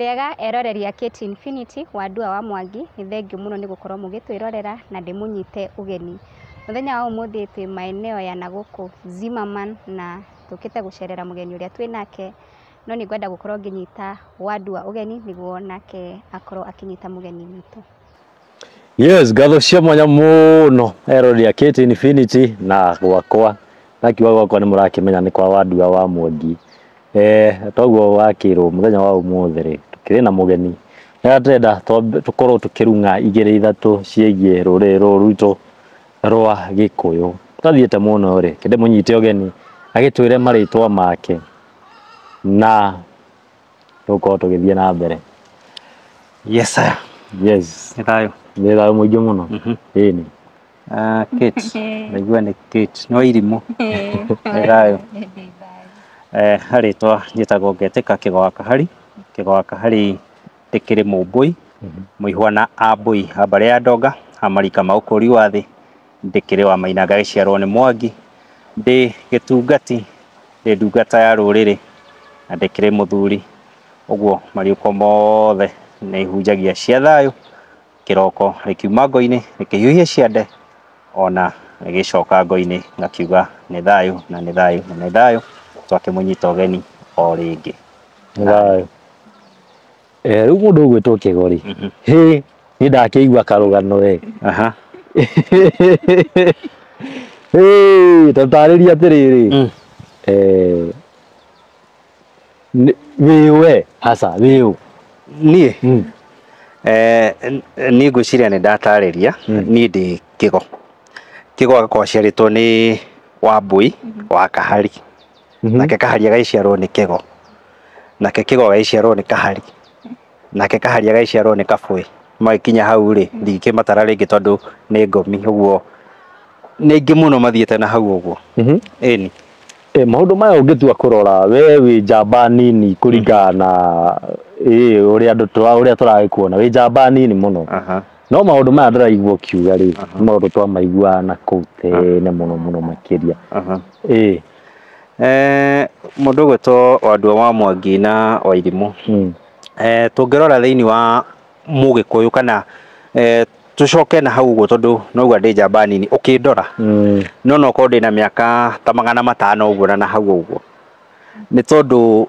Wega eroreria Kate Infinity Wandua wa Mwangi ni thengiũ mũno nĩ gũkorwo mũgĩtwĩrorera na ndĩmũnyite ũgeni. Mũthenya wa ũmũthĩ twĩ maeneo ya nagũkũ Zimmerman na tũkĩte gũcerera mũgeni ũrĩa twĩ nake, no nĩ ngwenda gũkorwo ngĩnyita Wandua ũgeni nĩguo nake akorwo akĩnyita mũgeni witũ. Yes, ngatho cia mwanya mũno eroreria Kate Infinity na gwakwa na kiuga gwakwa nĩ mũrakĩmenya nĩ kwa Wandua wa Mwangi. Toguo wakĩrwo mũthenya wa ũmũthĩ rĩ tukĩrĩ na mũgeni na tũrenda tũkorwo tũkĩrung'a igĩrĩ ithatũ ciĩgiĩ rũrĩrĩ rũrũ rwitũ rwa Gĩkũyũ. Tũthiĩte mũno rĩ kĩndĩ mũnyite ũgeni agĩtwĩre marĩtwa make na tũkorwo tũgĩthiĩ na mbere. Yes sir. Yes. Nĩ thayũ. Nĩ thayũ mũingĩ mũno. Ĩni. Kate. Naigua nĩ Kate. No Irimũ. Nĩ thayũ. Harĩtwa njĩtagwo Ngetĩka Kĩgwa Kahari. Kĩgwa Kahari ndĩkĩrĩ Mũmbũi, mũihwana Ambũi hambarĩ ya Ndonga, amarika ma ũkũri wa thĩ. Ndĩkĩrĩ wa Mainanga gĩciarwo nĩ Mwangi. Ndĩ gĩtungati, ndĩ ndungata ya rũrĩrĩ na ndĩkĩrĩ mũthuri. Ũguo mariũko mothe nĩ ihunjagia cia thayũ. Kĩroko rĩkiuma ngo-inĩ rĩkĩhiũhia ciande ona rĩgĩcoka ngo-inĩ ngakiuga nĩ thayũ na nĩ thayũ na nĩ thayũ. Twakĩmũnyita ũgeni o rĩngĩ. Thayũ. Rĩu mũndũ ũgwĩtwo Kĩgori. Nĩ ndakĩigua karũgano we. Tatarĩria atĩrĩrĩ. Wĩũ we haca wĩũ. Niĩ niĩ ngwĩciria nĩ ndatarĩria. Niĩ ndĩ Kĩgo. Kĩgo agakorwo aciarĩtwo nĩ Wambũi wa Kahari. Nake Kahari agĩciarwo nĩ Kĩgo. Nake Kĩgo agĩciarwo nĩ Kahari. Nake Kahari agĩciarwo nĩ Kabũi. Magĩkinya hau rĩ ndingĩmatara rĩngĩ tondũ nĩ ngomi ũguo nĩ aingĩ mũno mathiĩte na hau ũguo. Ĩni. Maũndũ maya ũngĩtua kũrora we wĩ njamba nini kũringana na ũrĩa andũ ũrĩa tũragĩkuona wĩ njamba nini mũno. No maũndũ maya ndĩraigua ũkiuga rĩ maũndũ twamaigua na kũu tene mũno mũno makĩria. Mũndũ ũgwĩtwo Wandua wa Mwangi na wa Irimũ. Tũngĩrora thĩinĩ wa Mũgĩkũyũ kana tũcoke na hau ũguo tondũ noguo ndĩ njamba nini ũkĩndora no nokorwo ndĩ na mĩaka ta 500 ũguo na hau ũguo. Nĩ tondũ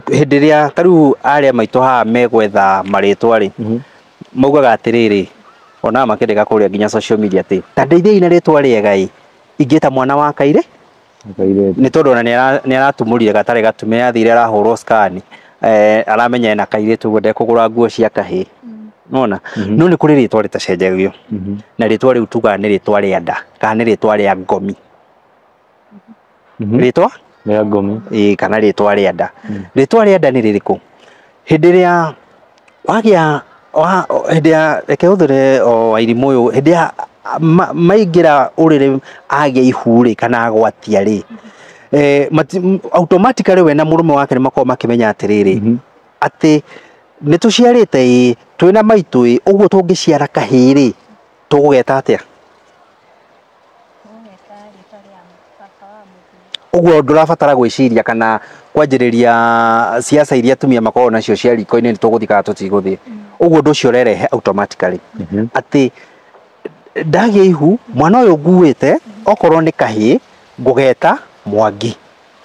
hĩndĩ ĩrĩa tarĩu arĩa maitũ haha megwetha marĩtwa rĩ maugaga atĩrĩrĩ ona makĩndĩka kũrĩa nginya social media atĩ ta ndeithiai na rĩtwa rĩega ĩ ingĩta mwana wa Kairĩ. Nĩ tondũ ona nĩ aratumũrire gatarĩ gatume athire arahũrwo scan aramenya ena kairĩtu ũguo ndekũgũra nguo cia kahĩĩ. Nona no nĩ kũrĩ rĩtwa rĩtacenjagio na rĩtwa rĩu tuga nĩ rĩtwa rĩa nda kana nĩ rĩtwa rĩa ngomi. Rĩtwa rĩa ngomi kana rĩtwa rĩa nda. Rĩtwa rĩa nda nĩ rĩrĩkũ? Hĩndĩ ĩrĩa wagĩa hĩndĩ ya reke hũthĩre o Irimũ ũyũ hĩndĩ ya maingĩra ũrĩrĩ agĩa ihu rĩ kana agwatia rĩ automatically we na mũrũme wake nĩ makoragwo makĩmenya atĩrĩrĩ atĩ nĩ tũciarĩte twĩna maitũ ũguo tũngĩciara kahĩĩ rĩ tũgũgeta atĩa? Ũguo ndũrabatara gwĩciria kana kwanjĩrĩria ciaca iria atumia makoragwo nacio cia riko-inĩ nĩ tũgũthiĩ kana tũtigũthiĩ. Ũguo ũndũ ũcio ũrerehe automatically atĩ ndagĩa ihu mwana ũyũ nguĩte okorwo nĩ kahĩĩ ngũgeta Mwangi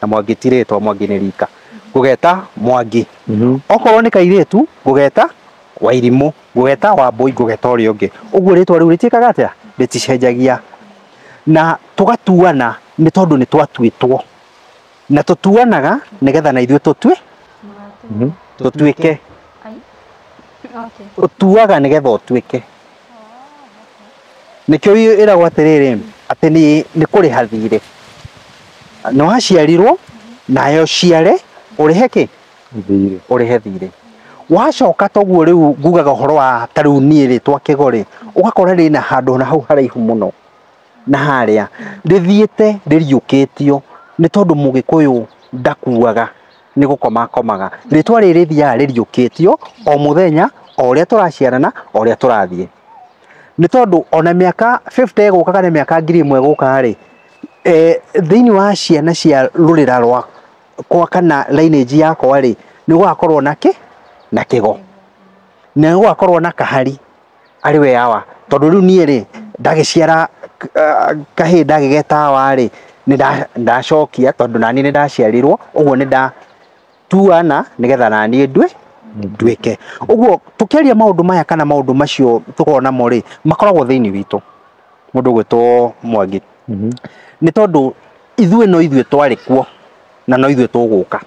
na Mwangi ti rĩtwa Mwangi nĩ rika ngũgeta Mwangi. Okorwo nĩ kairĩtu ngũgeta wa Irimũ ngũgeta Wambũi ngũgeta ũrĩa ũngĩ. Ũguo rĩtwa rĩu rĩtiĩkaga atĩa rĩticenjagia na tũgatuana nĩ tondũ nĩ twatuĩtwo na tũtuanaga nĩgetha na ithuĩ tũtuĩke. Ũtuaga nĩgetha ũtuĩke. Nĩkĩo ĩragwo atĩrĩrĩ atĩ nĩ kũrĩha thirĩ. Nĩ waciarirwo nayo ciare ũrĩhe kĩ? Ũrĩhe thirĩ. Wacoka toguo rĩu ngugaga ũhoro wa tarĩu niĩ rĩtwa Kĩgo rĩ ũgakora rĩna handũ na hau haraihu mũno na harĩa rĩthiĩte rĩriũkĩtio nĩ tondũ Mũgĩkũyũ ndakuaga nĩ gũkoma akomaga. Rĩtwa rĩrĩ rĩthiaga rĩriũkĩtio o mũthenya o ũrĩa tũraciarana o ũrĩa tũrathiĩ. Nĩ tondũ ona mĩaka 50 ĩgũka kana mĩaka 1000 ĩgũka rĩ thĩinĩ wa ciana cia rũrĩra rwa kwa kana lineage yakwa rĩ nĩ gũgakorwo na kĩgo na gũgakorwo na kahari arĩ we Hawa tondũ rĩu niĩ rĩ ndagĩciara kahĩĩ ndagĩgeta Hawa rĩ nĩ ndacokia tondũ nani nĩ ndaciarirwo ũguo nĩ ndatuana nĩgetha nani nduĩke ũguo tũkĩaria maũndũ maya kana maũndũ macio tũkorwo namo rĩ makoragwo thĩinĩ witũ mũndũ gwĩtwo Mwangi nĩ tondũ ithuĩ no ithuĩ twarĩ kuo na no ithuĩ tũgũka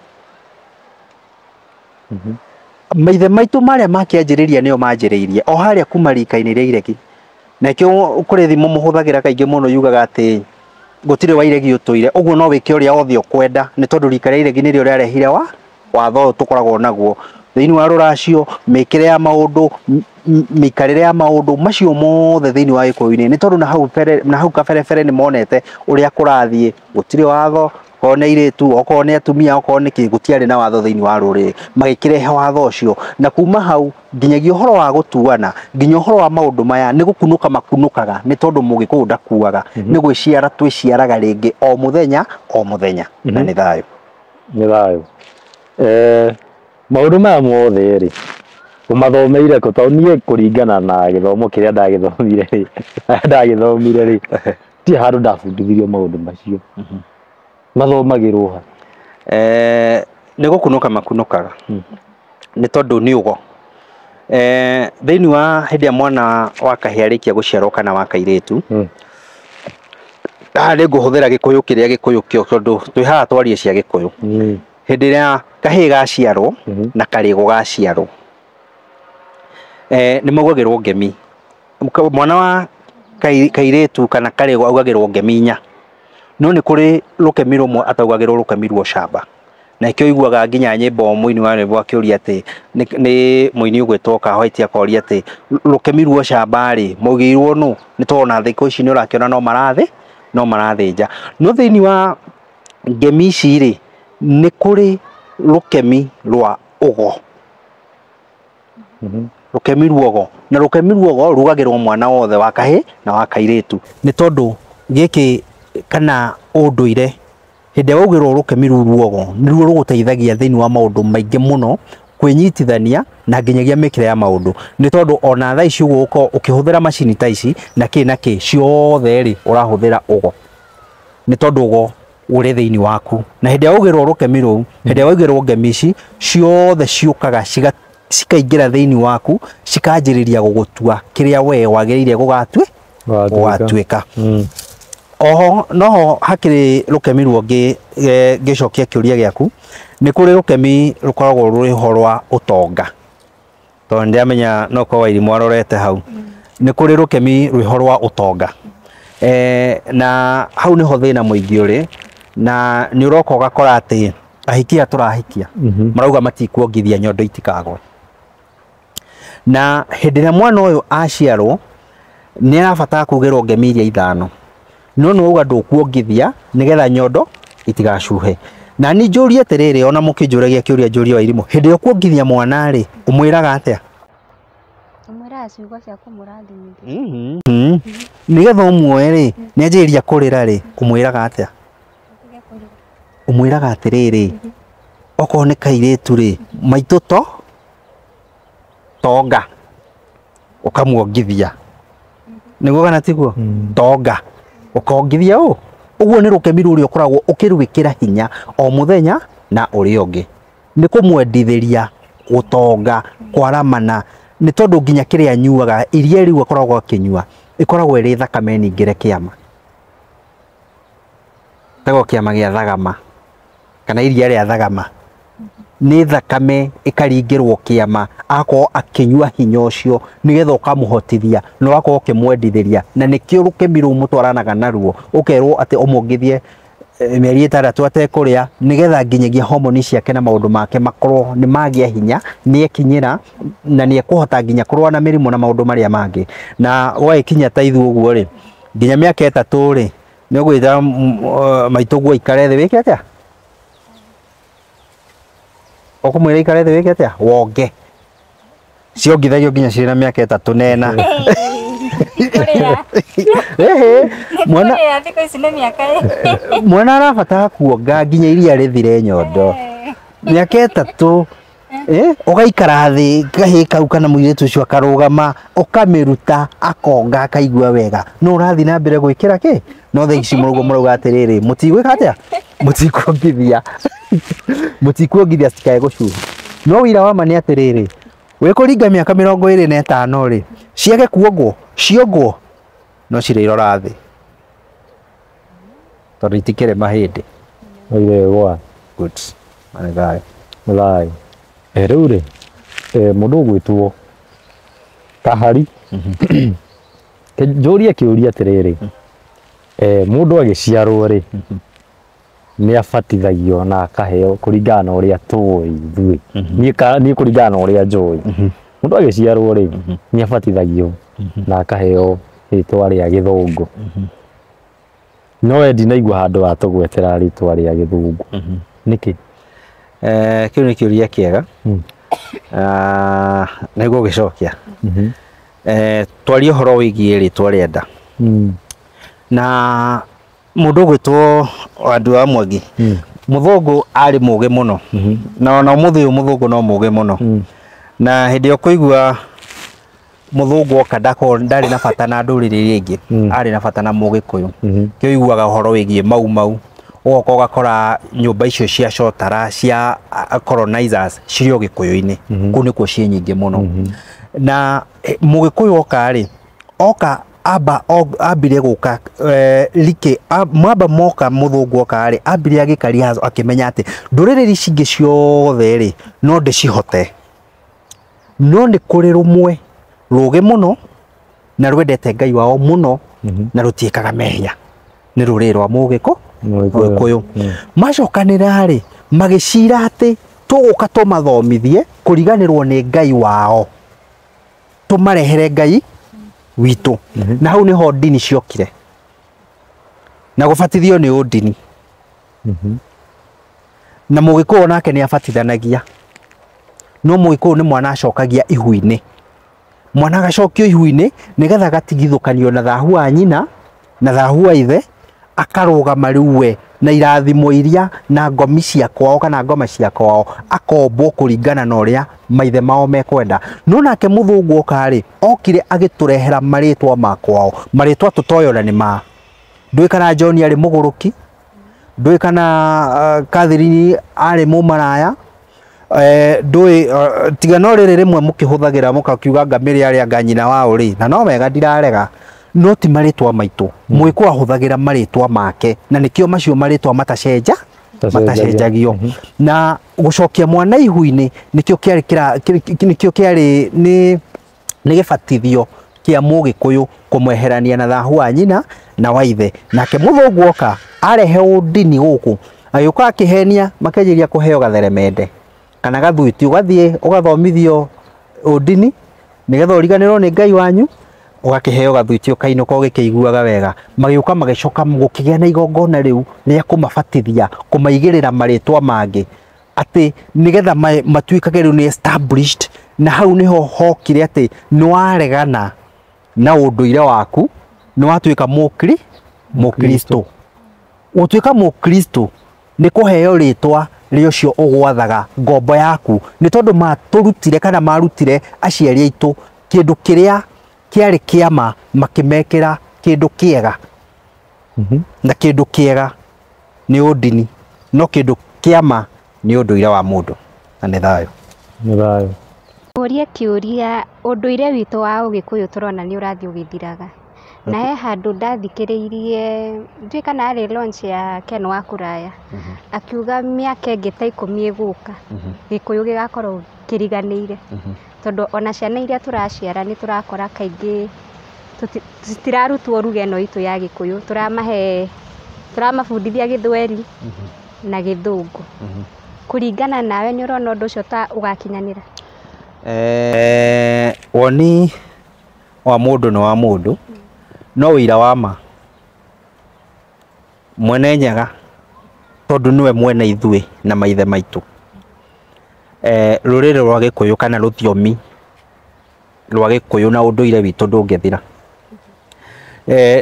maithe maitũ marĩa makĩanjĩrĩria nĩo manjĩrĩirie o harĩa kuma rika-inĩ rĩa iregi na kĩo kũrĩ thimo mũhũthagĩra kaingĩ mũno yugaga atĩ gũtirĩ wa iregi ũtũire ũguo no wĩke ũrĩa wothe ũkwenda nĩ tondũ rika rĩa iregi nĩrĩo rĩarehire watho ũyũ tũkoragwo naguo thĩinĩ wa rũracio mĩkĩre ya maũndũ mĩikarĩre ya maũndũ macio mothe thĩinĩ wa gĩkũyũ-inĩ nĩ tondũ na hau kaberebere nĩ monete ũrĩa kũrathiĩ gũtirĩ watho okorwo nĩ airĩtu okorwo nĩ atumia okorwo nĩ kĩ gũtiarĩ na watho thĩinĩ wa rũrĩrĩ magĩkĩrehe watho ũcio na kuma hau nginyagia ũhoro wa gũtuana nginya ũhoro wa maũndũ maya nĩ gũkunũka makunũkaga nĩ tondũ mũgĩkũyũ ndakuaga nĩ gwĩciara twĩciaraga rĩngĩ o mũthenya na nĩ thayũ maũndũ maya mothe rĩ ũmathomeire kũ tondũ niĩ kũringana na gĩthomo kĩrĩa ndagĩthomire rĩ ti handũ ndabundithirio maũndũ macio mathomagĩrwo ha nĩ gũkunũka makunũkaga nĩ tondũ nĩ ũgo thĩinĩ wa hĩndĩ ya mwana wa kahĩĩ arĩkia gũciarwo kana wa kairĩtu nĩ ngũhũthĩra gĩkũyũ kĩrĩa gĩkũyũ kĩo tondũ twĩ haha twarie cia gĩkũyũ hĩndĩ ĩrĩa kahĩĩ gaciarwo na karĩgũ gaciarwo nĩ maugagĩrwo ngemi mwana wa kairĩtu kana karĩgũ augagĩrwo ngemi 4 no nĩ kũrĩ rũkemi rũmwe ataugagĩrwo rũkemi rwa camba na kĩo iguaga nginya nyĩmbo mũini wa rwĩmbo akĩũria atĩ nĩ mũini ũgwĩtwo Kahwaiti akoria atĩ rũkemi rwa camba rĩ maugĩirwo nũ nĩ tondũ thikũ ici nĩ ũrakĩona no marathĩnja no thĩinĩ wa ngemi ici rĩ nĩ kũrĩ rũkemi rwa ũgo rũkemi rwa ũgo na rũkemi rwa ũgo rugagĩrwo mwana wothe wa kahĩĩ na wa kairĩtu nĩ tondũ gĩkĩ kana ũndũire hĩndĩ waugĩrwo rũkemi rwa ũgo nĩruo rũgũteithagia thĩinĩ wa maũndũ maingĩ mũno kwĩnyitithania na nginyagia mĩkĩre ya maũndũ nĩ tondũ ona thaa ici ũgũkorwo ũkĩhũthĩra macini ta ici na kĩ ciothe rĩ ũrahũthĩra ũgo nĩ tondũ ũgo ũrĩ thĩinĩ waku na hĩndĩ waugĩrwo rũkemi rũu hĩndĩ waugĩrwo ngemi ici ciothe ciũkaga cikaingĩra thĩinĩ waku cikanjĩrĩria gũgũtua kĩrĩa we wagĩrĩire gũgatuĩka oho noho hakĩrĩ rũkemi rũngĩ ngĩcokia kĩũria gĩaku nĩ kũrĩ rũkemi rũkoragwo rũrĩ ho rwa ũtonga tondũ ndĩramenya no kwa Wairimu arorete hau nĩ kũrĩ rũkemi rwĩho rwa ũtonga na hau nĩho thĩna mũingĩ ũrĩ na nĩ ũroka ũgakora atĩ ahikia tũrahikia marauga matikuongithia nyondo itikagwe na hĩndĩ ĩrĩa mwana ũyũ aciarwo nĩ arabatara kugĩrwo ngemi iria 5 no uga ndũkuongithia nĩgetha nyondo itigacuhe na ni njũrie atĩrĩrĩ ona mũkĩnjũragia kĩũria njũrie Wairimu hĩndĩ ĩyo kuongithia mwana rĩ ũmwĩraga atĩa ũmwĩraga ciugo cia kũmũrathimithia nĩgetha ũmuoe rĩ nĩ anjĩrĩria kũrĩra rĩ ũmwĩraga atĩa ũmwĩraga atĩrĩrĩ okorwo nĩ kairĩtu rĩ maitũ tonga ũkamuongithia nĩguo kana tiguo tonga ũkaongithia ũguo nĩ rũkemi rũrĩa ũkoragwo ũkĩrwĩkĩra hinya o mũthenya na ũrĩa ũngĩ nĩ kũmwendithĩria gũtonga kwaramana nĩ tondũ nginya kĩrĩa anyuaga iria rĩu akoragwo akĩnyua ĩkoragwo ĩrĩ thakame ningĩre kĩama tego kĩama gĩa thagama kana iria rĩa thagama nĩ thakame ĩkaringĩrwo kĩama akorwo akĩnyua hinya ũcio nĩgetha ũkamũhotithia na ũgakorwo ũkĩmwendithĩria na nĩkĩo rũkemi rũu mũtwaranaga naruo ũkerwo atĩ ũmwongithie mĩeri 6 atekũrĩa nĩgetha nginyagia homoni ciake na maũndũ make makorwo nĩ magĩa hinya nĩ ekinyĩra na nĩ ekũhota nginya kũrũa na mĩrimũ na maũndũ marĩa mangĩ na gwaikinya ta ithuĩ ũguo rĩ nginya mĩaka 3 rĩ nĩ ũgwĩta maitũguo ikare thĩ wĩke atĩa okumwĩra ikare thĩ wĩke atĩa wonge ciongithagio nginya cirĩ na mĩaka 3 nena mwana arabatara kuonga nginya iria rĩthire nyondo mĩaka 3 ugaikara thi kahii kau kana muiretu ucio akarugama ukamiruta akonga akaigua wega no urathi na mbere gwikira ki no thaa ici murauga atiriri mutigwika atia mutikuongithia citikae gucuha no wira wa ma ni atiriri wikuringa miaka 25 ri ciage kuongwo ciongwo no cirirora thi tondu itikire mahindi Oiregwa. good manethayo Mulai. Riu ri mundu gwitwo Kahari. Njurie kiuria atiriri. Mundu agiciarwo ri ni abatithagio na akaheo kuringana na uria tui ithui. Ni kuringana na uria njui. Mundu agiciarwo ri ni abatithagio na akaheo ritwa ria githungu. No endi naigua handu atugwetera ritwa ria githungu. Niki? Kiu ni kiuria kiega. Na iguo gicokia. Twaria horo wigie ritwa ria nda. Na mundu gwitwo andu a Mwangi. Muthungu ari muge muno. Na ona umuthi muthungu no muge muno. Na hindi yo kuigua muthungu oka ndari na bata na nduriri iria ingi ari na bata na Mugikuyu kio iguaga horo wigie mau oka ugakora nyumba icio cia cotara cia colonizers cirio Gikuyu-ini ku nikuo cie nyingi muno na Mugikuyu oka ri oka ambire guka like mwamba moka muthungu oka ri ambire agikaria hazo akimenya ati nduriri cingi ciothe ri no ndicihote no ni kuri rumwe ruge muno na rwendete Ngai wao muno na rutiikaga mehia ni ruriri rwa Mugikuyu macokanira ri magicira ati tuguka tumathomithie kuriganirwo ni Ngai wao tumarehere Ngai witu na hau niho ndini ciokire na gubatithio ni undini na Mugikuyu nake ni abatithanagia no Mugikuyu ni mwana acokagia ihu-ini mwana agacokio ihu-ini nigetha gatigithukanio na thahu wa nyina na thahu wa ithe akarugama riu we na irathimo iria na ngomi cia kwao kana ngoma cia kwao akombwo kuringana na uria maithe mao mekwenda no nake muthungu oka ri okire agiturehera maritwa makwao maritwa tutoyona ni ma ndwikana John ari muguruki ndwikana Catherine ari mumaraya ndui tigano riri rimwe mukihuthagira mukakiuga ngamiri ari anga nyina wao ri na no wega ndirarega no ti maritwa maitu Mugikuyu ahuthagira maritwa make na nikio macio maritwa matacenjagio na gucokia mwana ihu-ini nikio kiari ni gibatithio kia Mugikuyu kumweherania na thahu wa nyina na wa ithe nake muthungu oka arehe undini guku agiuka akihenia makenjiria kuheo gatheremende kana gathuiti ugathie ugathomithio undini nigetha uriganirwo ni Ngai wanyu ugakiheo gathuiti ukainuka ugikiguaga wega magiuka magicoka gukigia na igongona riu ria kumabatithia kumaigirira maritwa mangi ati nigetha matuikage riu ni established na hau niho hokire ati nwaregana na unduire waku nwatuika mukristo utuika mukristo ni kuheo ritwa riocio ugwathaga ngombo yaku ni tondu maturutire kana marutire aciari aitu kindu kiria kiari kiama makimekera kindu kiega na kindu kiega ni undini no kindu kiama ni unduire wa mundu na ni thayo Uria kiuria unduire witu wa Ugikuyu turona ni urathi ugithiraga na he handu ndathikiriirie ndui kana ari launch ya Ken wa Kuraya akiuga miaka ingi ta 10 iguka Gikuyu gigakorwo kiriganire tondu ona ciana iria turaciara ni turakora kaingi tutirarutwo ruga ino itu ya Gikuyu turamabundithia Githweri na Githungu kuringana nawe ni urona undu ucio ta ugakinyanira woni wa mundu no wa mundu no wira wa ma mwene nyaga tondu niwe mwene ithui na maithe maitu ruriri rwa Gikuyu kana ruthiomi rwa Gikuyu na unduire witu ndungithira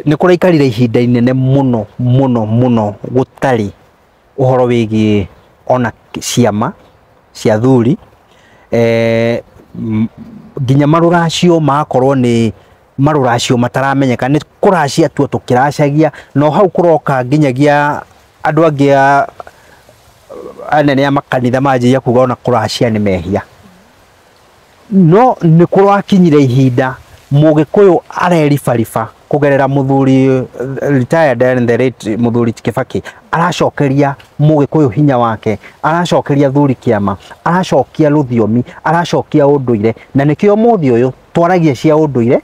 ni kuraikarire ihinda inene muno gutari uhoro wigie ona ciama cia thuri nginya maruracio makorwo ni maruracio mataramenyeka ni kuracia tuo tukiracagia no hau kuroka nginyagia andu angi anene amakanitha manjia kuga ona kuracia ni mehia no ni kurakinyire ihinda Mugikuyu areribariba kugerera muthuri retired and the late muthuri Kibaki aracokeria Mugikuyu hinya wake, aracokeria thuri kiama, aracokia ruthiomi, aracokia unduire, na nikio muthi uyu twaragia cia unduire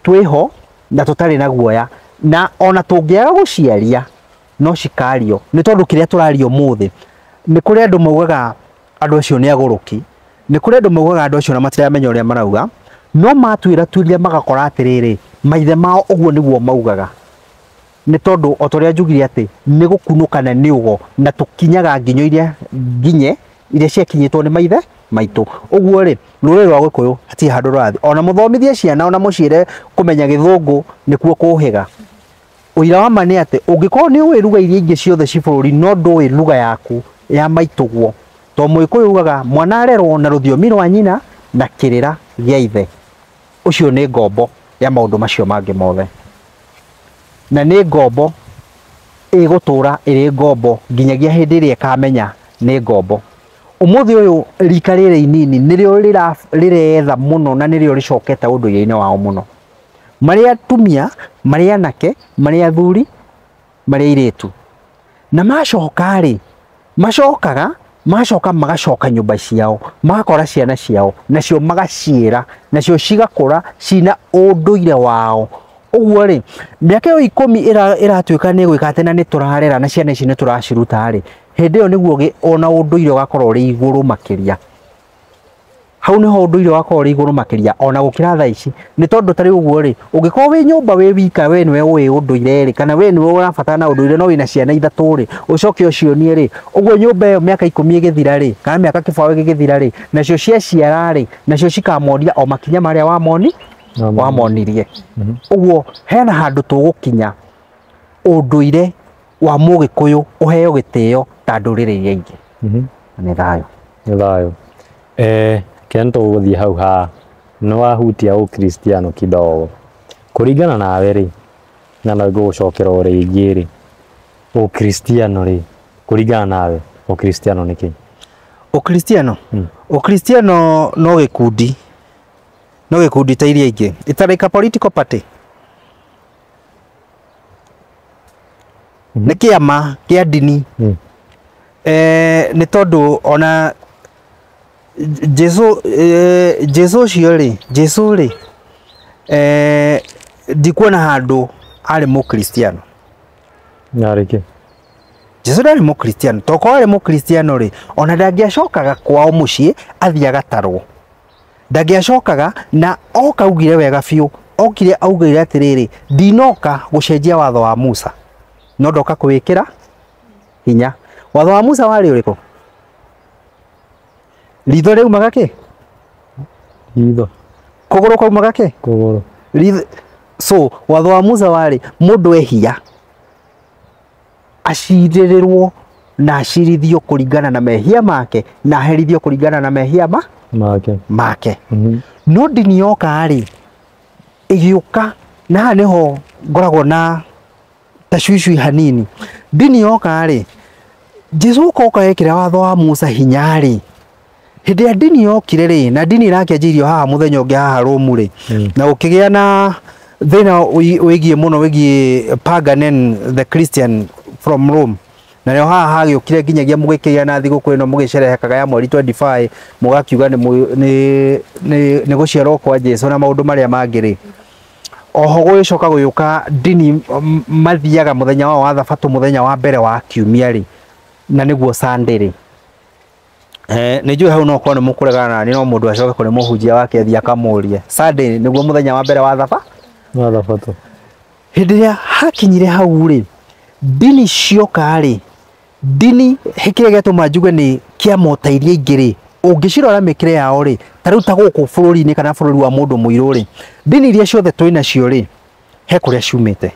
twiho na tutari na guoya, na ona tungiaga guciaria no cikario ni tondu kiria turario muthi ni kuri andu maugaga andu acio ni aguruki, ni kuri andu maugaga andu acio na matiramenya uria marauga, no matwira tuiria magakora atiriri maithe mao uguo niguo maugaga, ni tondu otoria njugire ati ni gukunuka na ni ugo na tukinyaga nginyo iria nginye iria ciakinyitwo ni maithe maitu uguo ri ruriri rwa Gikuyu hati handu rathi ona muthomithie ciana ona mucire kumenya Githungu nikuo kuhiga uira wa mane ati ungikorwo ni uwi ruga iria ingi ciothe ci bururi no nduwi ruga yaku ya maituguo to Muikuyu ugaga mwana arerwo na ruthiomi rwa nyina na kirira gia ithe ucio ni ngombo ya maundu macio mangi mothe na ni ngombo igutura iri ngombo nginyagia hindi iria kamenya ni ngombo umuthi uyu rika riri inini nirio riretha muno na nirio ricokete unduire-ini wao muno maria atumia maria anake maria athuri maria iritu na macoka ri macoka magacoka nyumba ciao magakora ciana ciao nacio magaciira nacio cigakura cina unduire wao uguo ri miaka yo 10 iratuika ni gwika atena ni turarera na ciana ici ni turaciruta ri hindi yo niguo ona unduire ugakorwo ri iguru makiria hau niho unduire ugakorwo ri iguru makiria ona gukira tha ici ni tondu tari uguo ri ungikorwo wi nyumba wi wika we niwe wi unduire ri kana we niwe urabatana unduire no wina ciana ithatu ri ucoke ucio ni ri uguo nyumba yo miaka 10 igithira ri kana miaka kibao igithira ri nacio ciaciara ri nacio cikamoria o makinya maria wamonirie uguo hena handu tugukinya unduire wa Mugikuyu uheo gitio ta nduriri iria ingi ni thayo kento guthie hau ha no wahutia ukristiano kidogo kuringana nawe ri na no gucokera uri ingi ri ukristiano ri kuringana nawe ukristiano ni ki ukristiano no gikundi ta iria ingi itarika political party ni kiama kia dini ni tondu ona Jesu ri ndikuona handu ari mukristiano narike Jesu ndari mukristiano toko ari mukristiano ri ona ndangiacokaga kwao mucii athiaga tarwo ndangiacokaga na okaugire wega biu okire augire atiriri ndinoka gucenjia watho wa Musa no ndoka kuwikira hinya watho wa Musa wari uriko ritho riu magake ritho kuguru kwa magake kuguru so watho wa Musa wari mundu ehia acirirwo na acirithio kuringana na mehia make na herithio kuringana na mehia make no dini yoka ri igiuka na niho ngoragwo na tashwishui hanini dini yoka ri Jesu koka ekira watho wa Musa hinya ri hindi ya dini yokire ri na dini irakianjirio haha muthenya ungi haha Rome ri na ukigia na thina wigie muno wigie pagan and the Christian from Rome na leo haha hagiukire nginyagia mugikiria na thiguku ino mugicerehekaga ya mweri 25 mugakiuga ni guciarwo kwa Jesu na maundu maria mangiri oho gucoka guyuka dini mathiaga muthenya wa Thabato muthenya wa mbere wa kiumia ri na niguo Sunday ri ni njui hau no kwone mukuregana ni no mundu acoke kuri muhunjia wake athia kamurie Sunday niguo muthenya wa mbere wa Thabato hindi ya hakinyire hau ri dini cioka ri dini hikire getuma njuge ni kiamota iria ingiri ungicirora mikire yao ri tariu ta guku bururi-ini kana bururi wa mundu muiru ri dini iria ciothe twina cio ri he kuria ciumite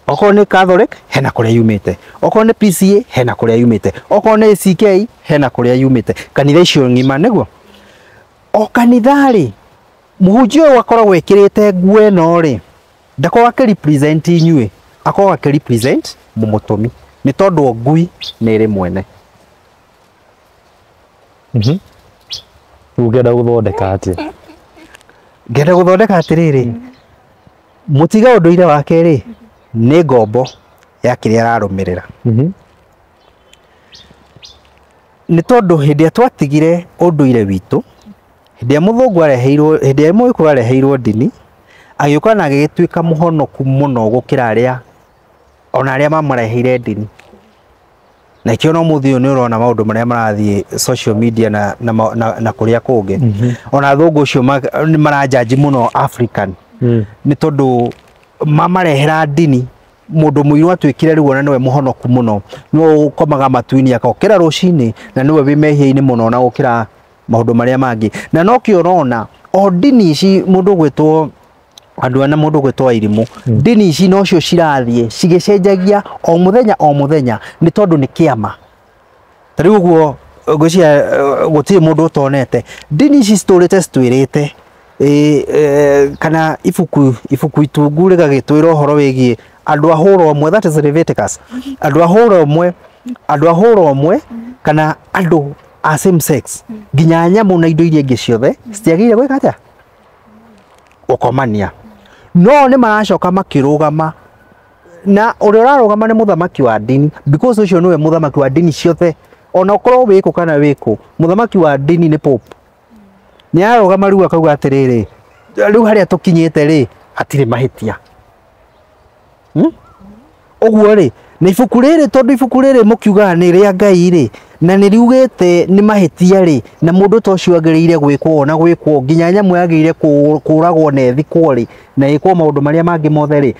okorwo ni Catholic hena kuria yumite okorwo ni PCA hena kuria yumite okorwo ni CK hena kuria yumite kanitha icio ngima niguo o kanithari muhunjia ũyũ akoragwo ekĩrĩte nguo ĩno rĩ ndakoragwo akĩrepresent inyuĩ akoragwo akĩrepresent mũmũtũmi nĩ tondũ ngui nĩ ĩrĩ mwene. Ũngĩenda gũthondeka atĩa? Ngenda gũthondeka atĩrĩrĩ mũtiga ũndũire wake rĩ nĩ ngombo ya kĩrĩa ararũmĩrĩra. Nĩ tondũ hĩndĩ ĩrĩa twatigire ũndũire witũ hĩndĩ ĩrĩa mũthũngũ areheirwo hĩndĩ ĩrĩa mũgĩkũyũ areheirwo ndini agĩũka na agĩtuĩka mũhonoku mũno gũkĩra arĩa ona arĩa mamareheire ndini. Na ikĩo no mũthĩ ũyũ nĩ ũrona maũndũ marĩa marathiĩ social media na kũrĩa kũngĩ. Ona athũngũ ũcio nĩ marajaji mũno African nĩ tondũ mamarehera ndini mũndũ mũirũ atuĩkire rĩu ona nĩwe mũhonoku mũno no ũkomaga matu-inĩ akokĩra rũcinĩ na nĩwe wĩ mehia-inĩ mũno na gũkĩra maũndũ marĩa mangĩ. Na no kĩo ũrona o ndini ici mũndũ gwĩtwo andũ ana mũndũ gwĩtwo Airimu ndini ici nocio cirathiĩ cigĩcenjagia o mũthenya nĩ tondũ nĩ kĩama. Ta rĩu ũguo ngwĩciria gũtirĩ mũndũ ũtonete ndini ici citũrĩte citwĩrĩte kana ibuku itungu rĩgagĩtwĩra ũhoro wĩgiĩ andũ a hũra ũmwe, that is Leviticus, andũ a hũra ũmwe kana andũ a same sex nginya nyamũ na indo iria ingĩ ciothe citiagĩrĩire gwĩka atĩa gũkomania. No nĩ maracoka makĩrũgama na ũrĩa ũrarũgama nĩ mũthamaki wa ndini because ũcio nĩwe mũthamaki wa ndini ciothe ona ũkorwo wĩkũ kana wĩkũ mũthamaki wa ndini nĩ Pope. Nĩ ararũgama rĩu akauga atĩrĩrĩ rĩu harĩa tũkinyĩte rĩ hatirĩ mahĩtia. Ũguo rĩ na ibuku rĩrĩ tondũ ibuku rĩrĩ mũkiugaga nĩ rĩa Ngai rĩ na nĩ riugĩte nĩ mahĩtia rĩ na mũndũ ta ũcio agĩrĩire gwĩkwo na gwĩkwo nginya nyamũ yagĩrĩire kũragwo na ĩthikwo rĩ na ĩkwo maũndũ marĩa mangĩ mothe rĩ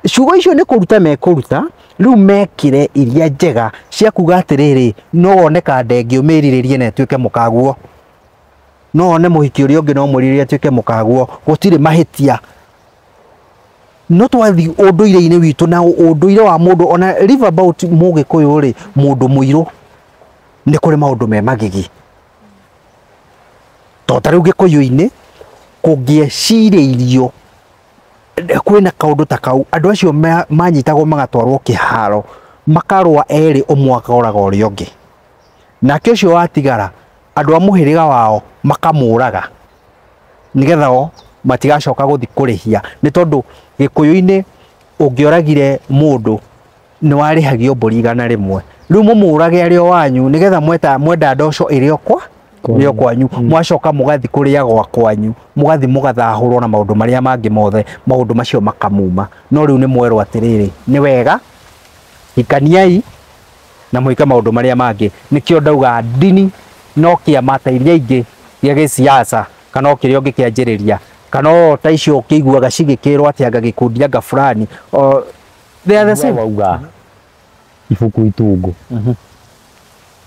ciugo icio nĩ kũruta mekũruta rĩu mekĩre iria njega cia kuga atĩrĩrĩ no wone kandenge ũmĩrirĩrie na ĩtuĩke mũkaguo no one mũhiki ũrĩa ũngĩ no mũrirĩrie atuĩke mũkaguo gũtirĩ mahĩtia. No twathi ũndũire-inĩ witũ na ũndũire wa mũndũ ona live about mũgĩkũyũ rĩ mũndũ mũirũ nĩ kũrĩ maũndũ me magigi. Ta rĩu gĩkũyũ-inĩ kũngĩecirĩirio kwĩna kaũndũ ta kau andũ acio manyitagwo magatwarwo kĩharo makarũa erĩ ũmwe akaũraga ũrĩa ũngĩ nake ũcio watigara andũ a mũhĩrĩga wao makamũraga nĩgetha o matigacoka gũthi kũrĩhia nĩ tondũ gĩkũyũ-inĩ ũngĩoragire mũndũ nĩ warĩhagio mbũri 100. Rĩu mũmũrage arĩ o wanyu nĩgetha mwenda ndoco ĩrĩ o kwanyu mwacoka mũgathi kũrĩa gwa kwanyu mũgathi mũgathahũrwo na maũndũ marĩa mangĩ mothe maũndũ macio makamuma. No rĩu nĩ mwerwo atĩrĩrĩ nĩ wega ikaniai na mũika maũndũ marĩa mangĩ. Nĩkĩo ndauga ndini no kĩama ta iria ingĩ gĩa gĩsiasa kana o kĩrĩa ũngĩkĩanjĩrĩria kana ta icio ũkĩiguaga cigĩkĩrwo atĩ anga gĩkundi anga fulani they are the same. Wauga ibuku itungu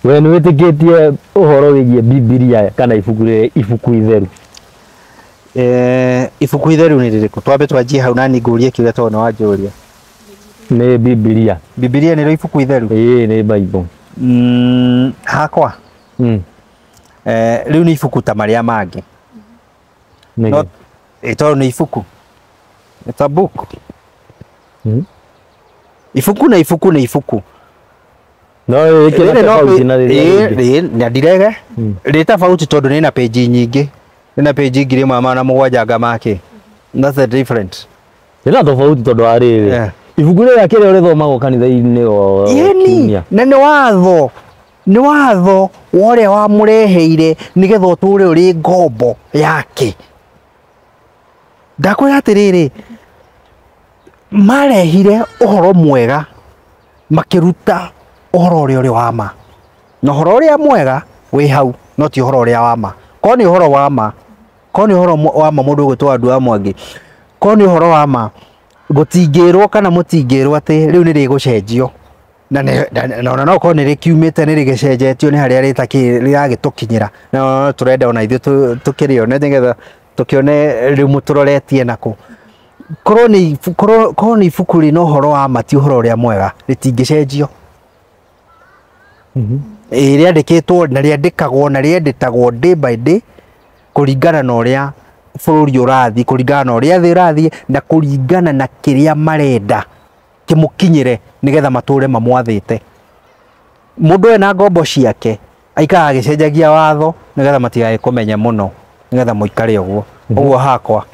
we nĩ wĩtĩkĩtie ũhoro wĩgiĩ Bibilia kana ibuku itheru? Ibuku itheru nĩ rĩrĩkũ? Twambe twanjie hau nani ngũrie kĩrĩa twana wanjũria. Nĩ Bibilia. Bibilia nĩ ibuku itheru? Ĩĩ nĩ Bible. Hakwa rĩu nĩ ibuku ta marĩa mangĩ. No ĩtoro nĩ ibuku. It's a book. Ibuku na ibuku na ibuku. No ĩkĩra tofauti na rĩrĩa na ndirege rĩ tofauti tondũ nĩ na page nyingĩ. Nĩ na page 1700 make. That's the different. Nĩ tofauti tondũ wa rĩrĩ. Ibuku rĩrĩa kĩrĩa ũrĩthomagwo kanitha-inĩ o kiumia. Na nĩ watho ũrĩa wamũreheire nĩgetha ũtũre ũrĩ ngombo yake. Ndakwĩra atĩrĩrĩ marehire ũhoro mwega makĩruta ũhoro ũrĩa wa ma na ũhoro ũrĩa mwega wĩ hau no ti ũhoro ũrĩa wa ma. Ko nĩ ũhoro wa ma mũndũ gwĩtwo andũ a Mwangi ko nĩ ũhoro wa ma gũtingĩrwo kana mũtingĩrwo atĩ rĩu nĩ rĩgũcenjio na no ko nĩ rĩkiumĩte nĩ rĩgĩcenjetio nĩ harĩa rĩragĩtũkinyĩra na tũrenda ona ithuĩ tũkĩrĩone nĩgetha tũkĩone rĩu mũtũroretie nako. Korwo nĩ ibuku rĩ no ũhoro wa ma ti ũhoro ũrĩa mwega rĩtingĩcenjio. Rĩandĩkĩtwo na rĩandĩkagwo na rĩendetagwo day by day kuringana na uria bururi urathi, kuringana na uria thi irathi, na kuringana na kiria marenda kimukinyire nigetha mature mamwathite. Mundu ena ngombo ciake aikara agicenjagia watho nigetha matigae kumenya muno nigetha muikare uguo. Uguo hakwa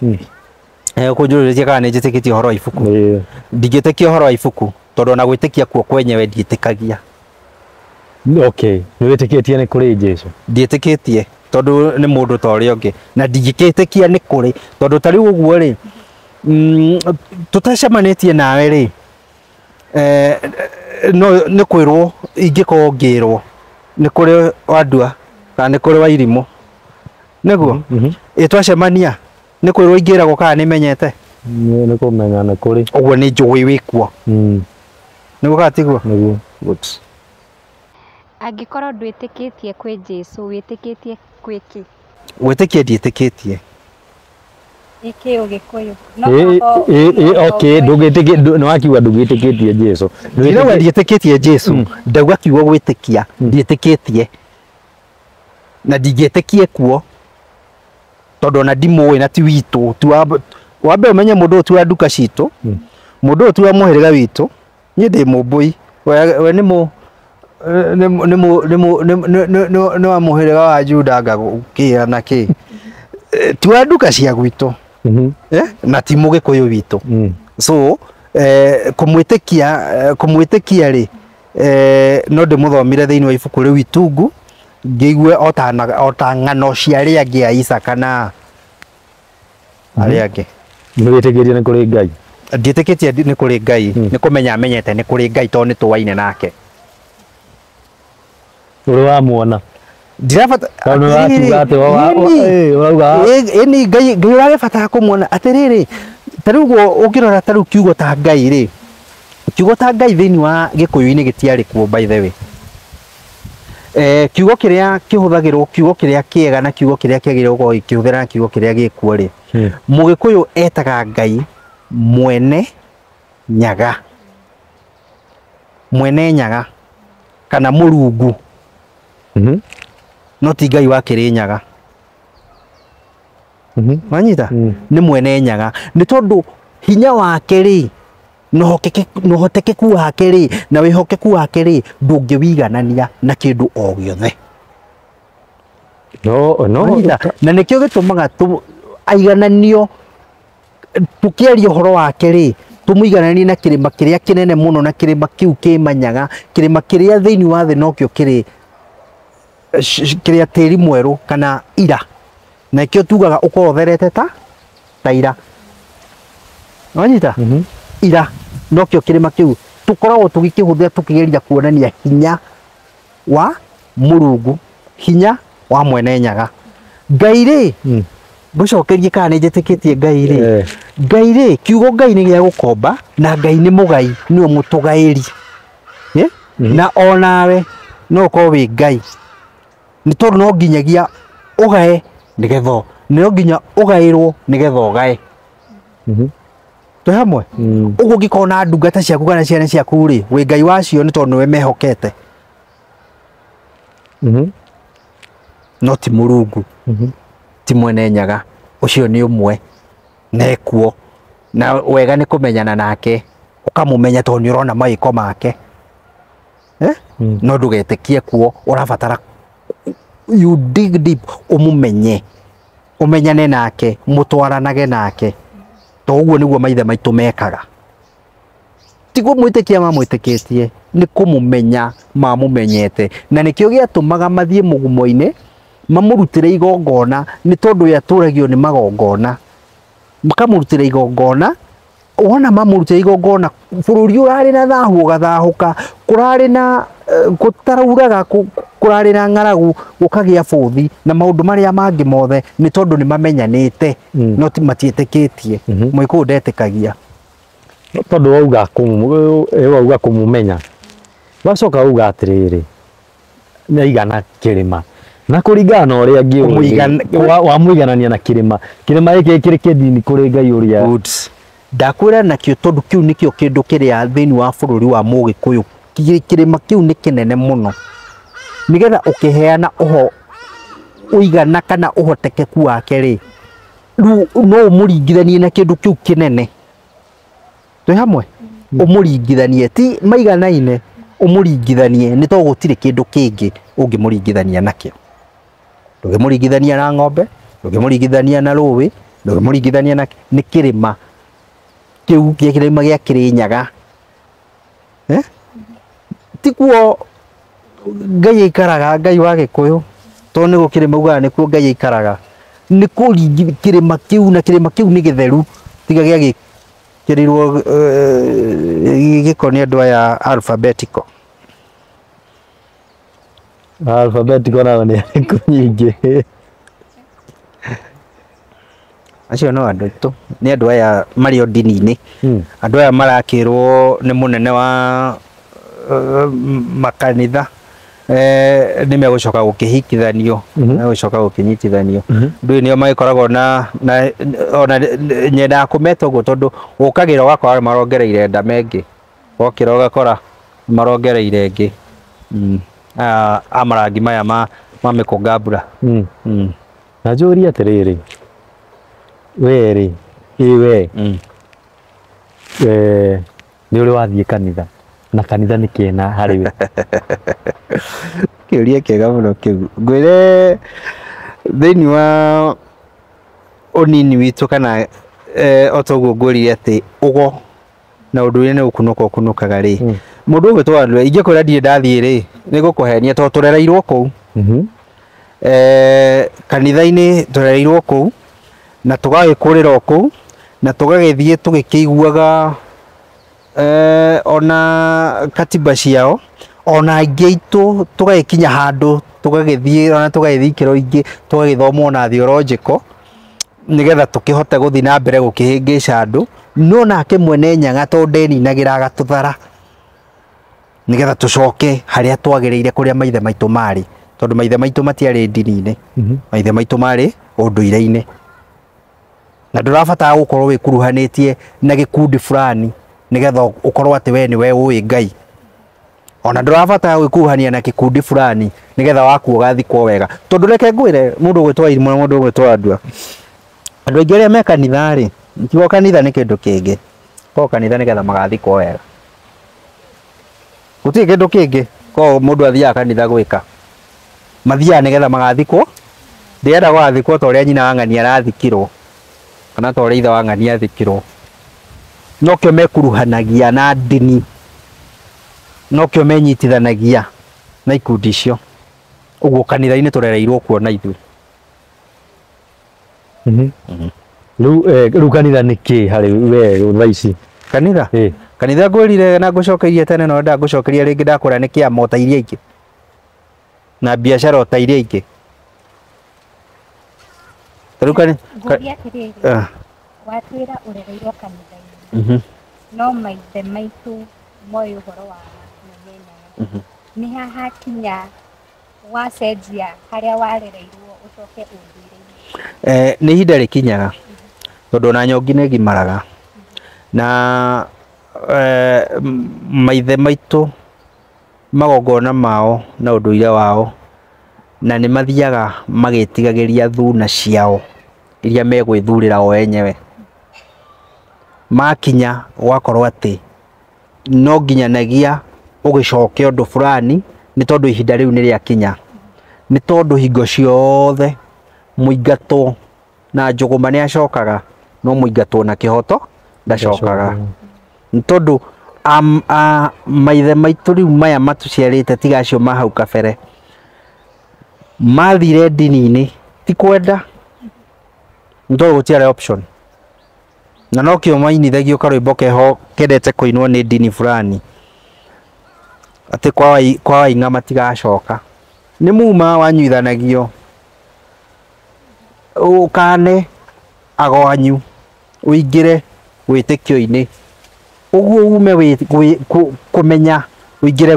kunjuriria kana njitikitie horo wa ibuku. Ndingitikia horo wa ibuku tondu na gwitikia kuo kwenyewe ndiitikagia. Okay, ni witikitie ni kuri Jesu? Ndiitikitie tondu ni mundu ta uria ungi, na ndingikitikia ni kuri tondu tari uguo ri tutacemanitie nawe ri no ni kwirwo ingiko ngirwo ni kuri Wandua kana ni kuri Wairimu niguo twacemania ni kwirwo ingiragwo kana ni menyete ni kumenya ni kuri uguo ni njui wikuo niguo gatiguo niguo. Good. Angĩkorwo ndwĩtĩkĩtie kwĩ Jesu wĩtĩkĩtie kwĩki? Gwĩtĩkia ndiĩtĩkĩtie. Iki Ũgĩkũyũ. Okay, ndũgĩtĩkĩtie, nĩ wakiuga ndũgĩtĩkĩtie Jesu. Ndĩrauga ndiĩtĩkĩtie Jesu, ndauga kiugo gwĩtĩkia, ndiĩtĩkĩtie. Na ndingĩtĩkie kuo tondũ ona ndimũĩ na ti witũ. Wambe ũmenye mũndũ ũyũ ti wa nduka citũ, mũndũ ũyũ ti wa mũhĩrĩga witũ, niĩ ndĩ Mũmbũi, we nĩ nĩ wa mũhĩrĩga wa Juda ngagũkĩra na kĩ. Ti wa nduka cia gwitũ na ti Mũgĩkũyũ witũ. So kũmwĩtĩkia rĩ no ndĩmũthomire thĩinĩ wa ibuku rĩu Itungu ngĩigue ota ng'ano cia arĩa angĩ a Isaka na arĩa angĩ. Nĩwĩtĩkĩtie nĩ kũrĩ Ngai? Ndiĩtĩkĩtie nĩ kũrĩ Ngai, nĩ kũmenya amenyete nĩ kũrĩ Ngai tondũ nĩ tũwaine nake. Uri wamuona? Ndirabata Ngai Ngai ũrabatara kũmuona atĩrĩrĩ. Tarĩu ũngĩrora tarĩu kiugo ta Ngai rĩ, kiugo ta Ngai thĩinĩ wa Gĩkũyũ-inĩ gĩtiarĩ kuo by the way. Kiugo kĩrĩa kĩhũthagĩrwo, kiugo kĩrĩa kĩega na kiugo kĩrĩa kĩagĩrĩirwo gũkorwo gĩkĩhũthĩra na kiugo kĩrĩa gĩkuo rĩ, Mũgĩkũyũ etaga Ngai Mwene Nyaga. Mwene Nyaga kana Mũrungu. No ti Ngai wa Kĩrĩnyaga. Wanyita? Nĩ Mwene Nyaga. Nĩ tondũ hinya wake rĩ, na ũhotekeku wake rĩ, na wĩhokeku wake rĩ, ndũngĩwiganania na kĩndũ o gĩothe. Na nĩkĩo gĩtũmaga aigananio, tũkĩaria ũhoro wake rĩ, tũmũigananie na kĩrĩma kĩrĩa kĩnene mũno, na kĩrĩma kĩu kĩmanyaga, kĩrĩma kĩrĩa thĩinĩ wa thĩ nokĩo kĩrĩ kĩrĩa tĩri mwerũ kana ira. Na kĩo tugaga ũkorwo ũtherete ta ira. Wanyita? Ira nokĩo kĩrĩma kĩu tũkoragwo tũgĩkĩhũthĩra tũkĩgeria kuonania hinya wa Mũrungu, hinya wa Mwene Nyaga. Ngai rĩ, ngũcokerie kana nĩnjĩtĩkĩtie Ngai rĩ, Ngai rĩ, kiugo Ngai nĩ gĩa gũkomba na Ngai nĩ mũgai, nĩwe mũtũgaĩri. Na onawe no ũkorwo wĩ Ngai, nĩ tondũ no nginyagia ũgae nĩgetha, no nginya ũgaĩrwo nĩgetha ũgae. Twĩ hamwe? Ũguo ũngĩkorwo na ndungata ciaku kana ciana ciaku rĩ, wĩ Ngai wacio nĩ tondũ nĩwe mehokete. No ti Mũrungu, ti Mwene Nyaga, ũcio nĩ ũmwe na ekuo, na wega nĩ kũmenyana nake, ũkamũmenya tondũ nĩ ũrona mawĩko make. No ndũgetĩkie kuo, ũrabatara you dig deep, ũmũmenye, ũmenyane nake, mũtwaranage nake. To ũguo nĩguo maithe maitũ mekaga. Ti kũmwĩtĩkia mamwĩtĩkĩtie, nĩ kũmũmenya mamũmenyete. Na nĩkĩo gĩatũmaga mathiĩ mũgumo-inĩ mamũrutĩre igongona, nĩ tondũ yatũragio nĩ magongona. Makamũrutĩra igongona, wona mamũrutĩra igongona, bũrũri ũrarĩ na thahu ũgathahũka, kũrarĩ na gũtarauraga, kũrarĩ na ng'aragu gũkagĩa bũthi na maũndũ marĩa mangĩ mothe, nĩ tondũ nĩ mamenyanĩte no matiĩtĩkĩtie. Mũgĩkũyũ ndetĩkagia. Tondũ wauga kũmũmenya, wacoka wauga atĩrĩrĩ, nĩaigana kĩrĩma na kũringana na ũrĩa angĩ wamũiganania na kĩrĩma gĩkĩ kĩrĩ kĩnini kũrĩ Ngai ũrĩa. Ndakwĩra nakĩo tondũ kĩu nĩkĩo kĩndũ kĩrĩa thĩinĩ wa bũrũri wa Mũgĩkũyũ, kĩrĩma kĩu nĩ kĩnene mũno, nĩgetha ũkĩheana uigana kana uhotekeku wake ri no umuringithanie na kindu kiu kinene twi hamwe umuringithanie ti maiganaine umuringithanie ni to gutire kindu kingi ungimuringithania nakio ndugimuringithania na ng'ombe ndugimuringithania na ruwi ndugimuringithania na ni kirima kiu kirima gia Kirinyaga tikuo Ngai ikaraga Ngai wa Gikuyu to ni gukire mauga ni kuo Ngai ikaraga ni kuringi kirima kiu na kirima kiu ni githeru tiga gia gikirirwo gikoni andu aya alphabetical nayo ni kunyingi acio no andu tu ni andu aya mari o ndini-ini andu aya marakirwo ni munene wa makanitha ni megucoka gukihikithanio megucoka gukinyitithanio ndu nio magikoragwo na ona nyenda kumeta uguo tondu ukagira wakora marongereire nda mengi wokira ugakora marongereire ingi amarangi maya ma mikungambura na njuri atiriri weri iwe ni uri wathie kanitha na kanitha ni kiena hari we kiuria kiega muno kiu ngwire thiini wa unini witu kana otoguo ngwirire ati ugo na undu ni ukunukaga ri mundu ugitwa andu ingi kuria ndie ndathie ri ni gukuhenia to turereirwo kuu kanitha-ini turereirwo kuu na tugagikurira kuu na tugagithie tugikiguaga ona katiba ciao ona ingi itu tugagikinya handu tugagithie ona tugagithie kiro ingi tugagithoma ona theological nigetha tukihote guthii na mbere gukihingica andu no nake mwene Nyaga to ndeninagira agatuthara nigetha tucoke haria twagiriire kuria maithe maitu mari tondu maithe maitu matiari ndini-ini maithe maitu mari unduire-ini na ndurabatara gukorwo wikuruhanitie na gikundi fulani nigetha ukorwo ati we niwe ui Ngai ona ndurabatara gwikuruhania na gikundi fulani nigetha waku ugathikwo wega tondu reke ngwire mundu gwitwa Irimũ na mundu gwitwa Ndua andu aingi aria me kanitha ri ntigo kanitha ni kindu kingi ko kanitha nigetha magathikwo wega gutire kindu kingi ko mundu athiaga kanitha gwika mathiaga nigetha magathikwo ndienda gwathikwo ta uria nyina wa ng'ani arathikirwo kana ta uria ithe wa ng'ani athikirwo nokio mekuruhanagia na ndini nokio menyitithanagia na ikundi icio uguo kanitha-ini turereirwo kuona ithuĩ riu kanitha ni ki hari we thaici kanitha kanitha ngwirire na ngucokerie tene no nda ngucokeria ringi ndakura ni kiama ta iria ingi na biashara ta iria ingi riu watwira urereirwo kanitha-ini no maithe maitu moyo uhoro wa Nyaga ni haha kinya wacenjia haria warereirwo ucoke unduire-ini ni ihinda rikinyaga tondu na nyongi ni gimaraga na maithe maitu magongona mao na unduire wao na ni mathiaga magetigagiria thuna ciao iria megwithurira o enyewe makinya wakorwo ati no nginyanagia ugicoke undu fulani ni tondu ihinda riu ni riakinya ni tondu hingo ciothe muingatwo na njuguma ni acokaga no muingatwo na kihoto ndacokaga ni tondu maithe maitu riu maya matuciarite tiga acio ma hau kabere mathire ndini-ini ti kwenda ni tondu gutiare option na nokio mainithagio karwimbo keho kendete kuinwo ni ndini fulani ati kwa Waing'a matigacoka ni muma wanyuithanagio ukane agonyu uingire witikio-ini uguo ume kumenya uingire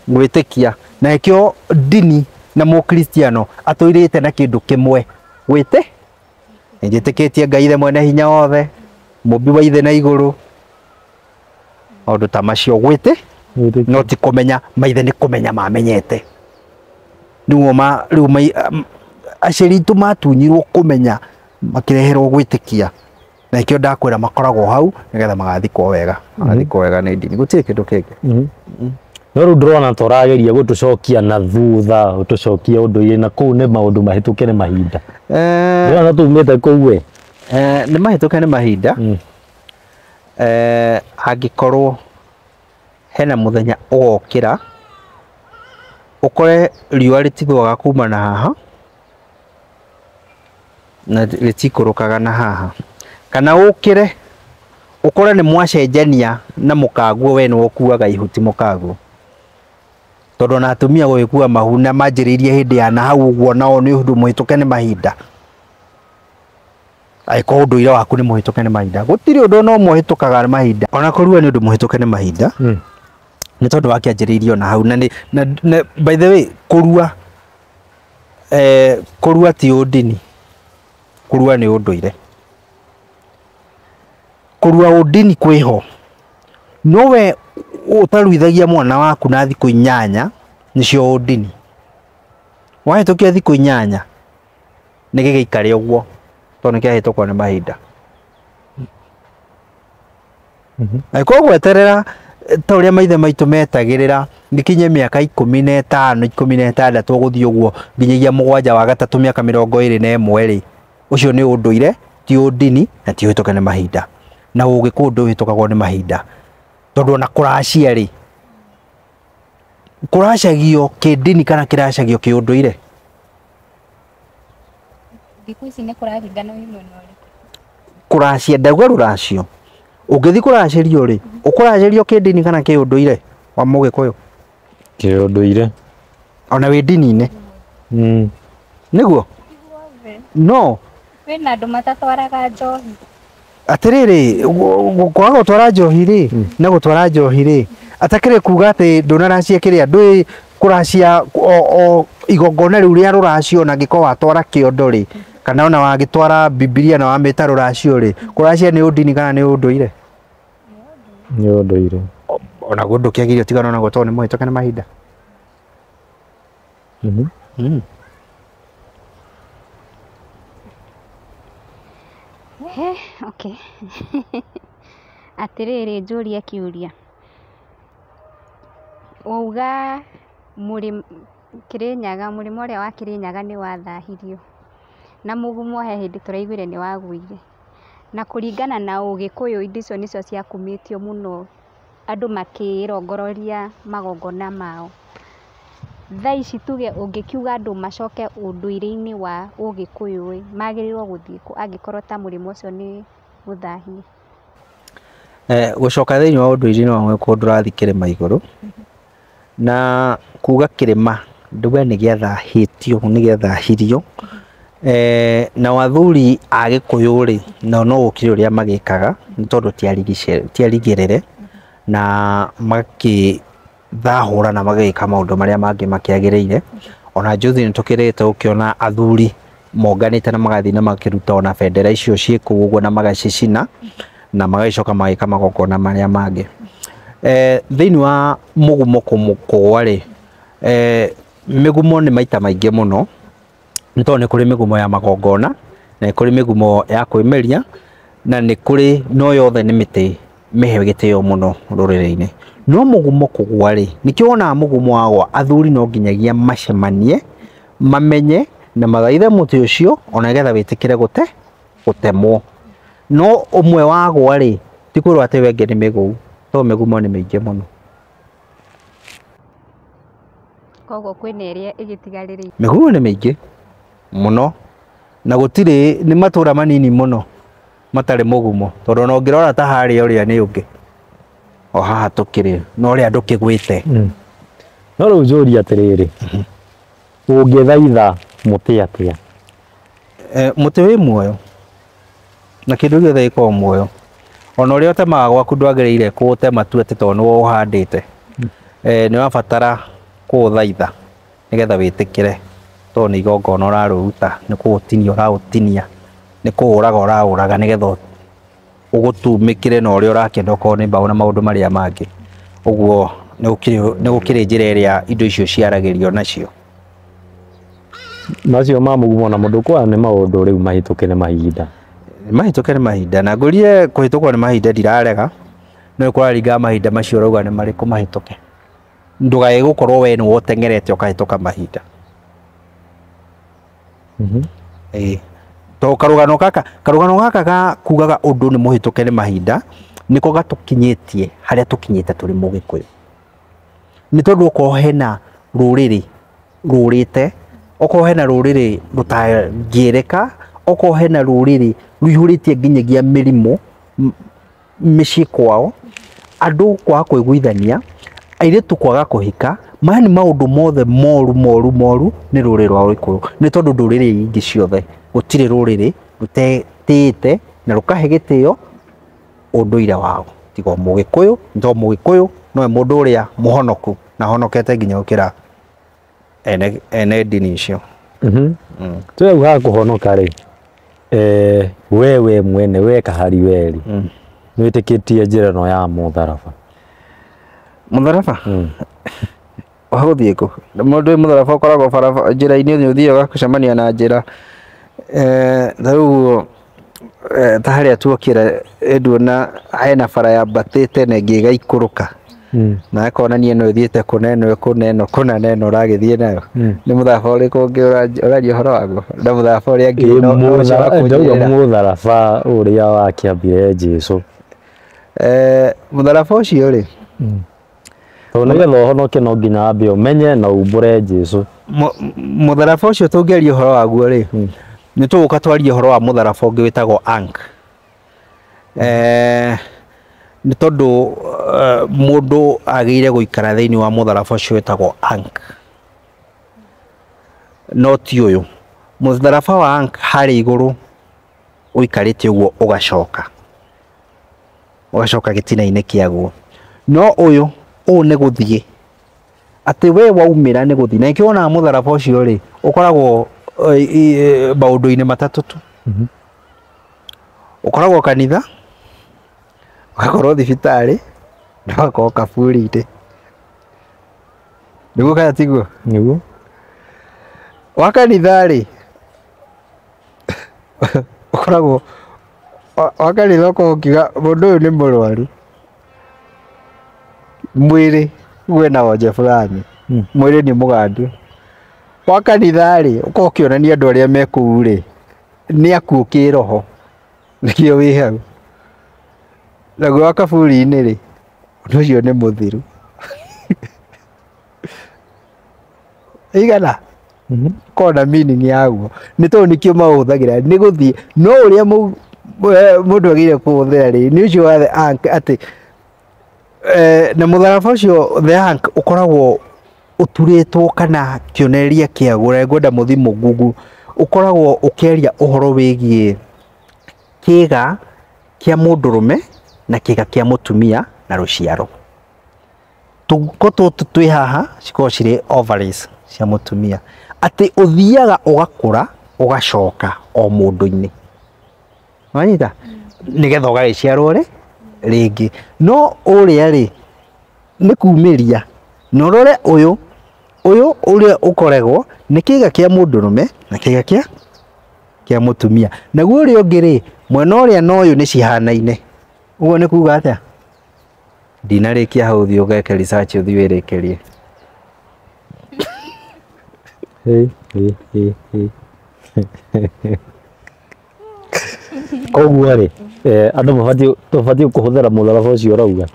gwitikia na ikio ndini na mukristiano atuirite na kindu kimwe gwite njitikitie Ngai the mwene hinya wothe mumbi wa ithe na iguru maundu ta macio gwite no ti kumenya maithe ni kumenya mamenyete riu aciari tu matunyirwo kumenya makireherwo gwitikia na ikio ndakwira makoragwo hau nigetha magathikwo wega magathikwo wega ni ndini gutire kindu kingi no ru ndrona torageria gutucokia na thutha gutucokia undu na kuu ni maundu mahituke ni mahinda ndona tumite kuu we ni mahituke ni mahinda angikorwo hena muthenya ugokira ukore riua ritithwaga kuma na haha na ritikurukaga na haha kana ukire ukore ni mwacenjania na mukaguo we ni wokuaga ihuti mukaguo tondu na atumia gwikua mahu na manjiririe hindi ya na hau uguo nao ni undu muhituke ni mahinda aiko unduire waku ni muhituke ni mahinda gutiri undu no muhitukaga ni mahinda ona kurua ni undu muhituke ni mahinda ni tondu wakianjiririo na hau na by the way kurua ti undini kurua ni unduire kurua undini kwiho nowe utaruithagia mwana waku na thiku 8 nicio undini wahitukia thiku 8 nigigeikare uguo tondu kiahitukwo ni mahinda aiko gweterera ta uria maithe maitu metagirira ngikinye miaka 15 16 guthii uguo nginyagia 7 wa gatatu miaka 21 ri ucio ni unduire ti undini na ti uhituke ni mahinda na ugikundu uhitukagwo ni mahinda tondu na kuracia ri kuracagio kidini kana kiracagio kiunduire thiku ici ni kuraringana wi mwena uriku kuracia ndauga ruracio ungithi kuracirio ri ukuracirio kidini kana kiunduire wa mugikuyu kiunduire ona wi dini-ini niguo no wina andu matatwaraga njohi atiriri kwaga gutwara njohi ri na gutwara njohi ri atakire kuga ati ndunaracia kiria ndui kuracia igongona riu ria ruracio na ngiko watwara kiondo ri kana ona wagitwara Biblia na wamita ruracio ri kuracia ni undini kana ni unduire ni unduire ona gundu kiagirio tigana na gutwo ni muhituke ni mahinda okay atiriri njuria kiuria uga Kirinyaga murimo uria wa Kirinyaga ni wathahirio na mugumo he hindi turaiguire ni waguire na kuringana na Ugikuyu indo icio nicio ciakumitio muno andu makirongororia magongona mao thaa ici tuge ungikiuga andu macoke unduire-ini wa Ugikuyu magirirwo guthii ku angikorwo ta murimo ucio ni guthahio gucoka thiini wa unduire-ini wa kundu rathi kirima iguru na kuga kirima nduga ni giathahitio ni giathahirio na wathuri a Gikuyu ri no gukiri uria magikaga ni tondu tiarigirire na makithahura na magika maundu maria mangi makiagiriire ona juthi ni tukirite ukiona athuri monganite na magathi na makiruta ona bendera icio ciku uguo na magacicina na magacoka magika magongona maria mangi thiini wa mugumo kumukwa ri migumo ni maita maingi muno ni tondu ni kuri migumo ya magongona na ni kuri migumo ya kwimeria na ni kuri no yothe ni miti mihe gitio muno ruriri-ini no mugumo kugwa ri nikio ona mugumo wagwa athuri no nginyagia macemanie mamenye na magaithe muti ucio ona getha witikire gutemwo no umwe wagwa ri tikwirwo ati wenge ni miguu to migumo ni maingi muno koguo kwina iria igitigarire migumo ni maingi muno na gutiri ni matura manini muno matari mugumo tondu no ngirora ta hari uria ni ungi o haha tukiri no uria andu kigwite no riu njuri atiriri ungithaitha muti atia muti wi muoyo na kindu giothe iko muoyo ona uria utemaga gwaku ndwagiriire kuutema tu ati tondu wo uhandite ni wabatara kuuthaitha nigetha witikire tondu ni igongona uraruta ni kuutinia urautinia ni kuuraga urauraga nigetha ugutumikire na uria urakenda ukorwo ni mbau na maundu maria mangi uguo ni gukiri njira iria indo icio ciaragirio nacio macio ma mugumo na mundu kwa nĩ maũndũ rĩu mahĩtũke nĩ mahinda mahĩtũke nĩ mahinda na ngũrie kũhĩtũkwo nĩ mahinda ndirarega no kũraringa mahinda macio rauga nĩ marĩkũ mahĩtũke ndũgae gũkorwo we nĩ wotengerete ũkahĩtũka mahinda to karũgano gaka ga kugaga ũndũ nĩ mũhĩtũke nĩ mahinda nĩko gatũkinyĩtie harĩa tũkinyĩte tũrĩ Mũgĩkũyũ nĩ tondũ okorwo hena rũrĩrĩ rũrĩte okorwo hena rũrĩrĩ rũtangĩrĩka okorwo hena rũrĩrĩ rũihũrĩtie nginyagia mĩrimũ mĩciĩ kwao andũ kwaga kũiguithania airĩtu kwaga kũhika maya nĩ maũndũ mothe moru nĩ rũrĩrĩ rwa Ũgĩkũyũ nĩ tondũ ndũrĩrĩ ingĩ ciothe gũtirĩ rũrĩrĩ rũtetĩĩte na rũkahe gĩtĩo ũndũire wao tiga Mũgĩkũyũ nĩ tondũ Mũgĩkũyũ nowe mũndũ ũrĩa mũhonoku na honokete nginya gũkĩra ene ndini icio tũreu ha kũhonoka rĩ we mwene we Kahari Weri nĩ wĩtĩkĩtie njĩra ĩno ya mũtharaba wagũthiĩ kũ mũndũ wĩ mũtharaba ũkoragwo njĩra-inĩ ũthiĩ ũthiaga gũcemania na njĩra rĩu ta harĩa tuokĩra nduona hena bara yambatĩte na ĩngĩ ĩgaikũrũka na akonania ĩno ĩthiĩte kũna ĩno ũragĩthiĩ nayo nĩ mũtharaba ũrĩkũ ũngĩ ũraria ũhoro waguo na mũtharaba ũrĩa ngĩ mũtharaba ũrĩa wakĩambire Jesũ mũtharaba ũcio rĩ tondũ nĩgetha ũhonoke no nginya wambe ũmenye na umbũre Jesũ mũtharaba ũcio tũngĩaria ũhoro waguo rĩ nĩ tũgũka twarie ũhoro wa mũtharaba ũngĩ wĩtagwo Ankh nĩ tondũ mũndũ agĩrĩire gũikara thĩinĩ wa mũtharaba ũcio wĩtagwo Ankh no ti ũyũ mũtharaba wa Ankh harĩ igũrũ ũikarĩte ũguo ũgacoka gĩtina-inĩ kĩaguo no ũyũ nĩ gũthiĩ atĩ we waumĩra nĩ gũthiĩ na nĩkĩo wonaga mũtharaba ũcio rĩ ũkoragwo maũndũ-inĩ matatũ tu ũkoragwo kanitha ũgakorwo thibitarĩ na ũgakorwo kaburi-inĩ nĩguo kana tiguo nĩguo wa kanitha rĩ ũkoragwo wa kanitha ũkoragwo ũkiuga mũndũ ũyũ nĩ mũrwaru mwĩrĩ wĩna wonje fulani mwĩrĩ nĩ mũgandu wa kanitha rĩ ũkoragwo ũkĩonania andũ arĩa me kũu rĩ nĩ akuũ kĩroho nĩkĩo wĩ hau naguo wa kaburi-inĩ rĩ ũndũ ũcio nĩ mũthiru igana kona meaning yaguo nĩ tondũ nĩkĩo mahũthagĩra nĩ gũthiĩ no ũrĩa mũndũ agĩrĩire kũhũthĩra rĩ nĩ ũcio wa the Ankh atĩ na mũtharaba ũcio the Ankh ũkoragwo ũturĩtwo kana kĩonereria kĩaguo na ngwenda mũthimo Google ũkoragwo ũkĩaria ũhoro wĩgiĩ kĩga kĩa mũndũrũme na kĩga kĩa mũtumia na rũciaro tũko tũtũ twĩ haha cikoragwo cirĩ ovaries cia mũtumia atĩ ũthiaga ũgakũra ũgacoka o mũndũ-inĩ wanyita nĩgetha ũgagĩciarwo rĩ rĩngĩ no ũrĩa rĩ nĩ kumĩria na ũrore ũyũ ũrĩa ũkoragwo nĩ kĩga kĩa mũndũrũme na kĩga kĩa mũtumia naguo ũrĩa ũngĩ rĩ mwena ũrĩa na ũyũ nĩ cihanaine ũguo nĩ kuga atĩa ndinarĩkia hau thiĩ ũgeke research ũthiĩ wĩrĩkĩrie koguo rĩ andũ tũbatiĩ kũhũthĩra mũtharaba ũcio ũrauga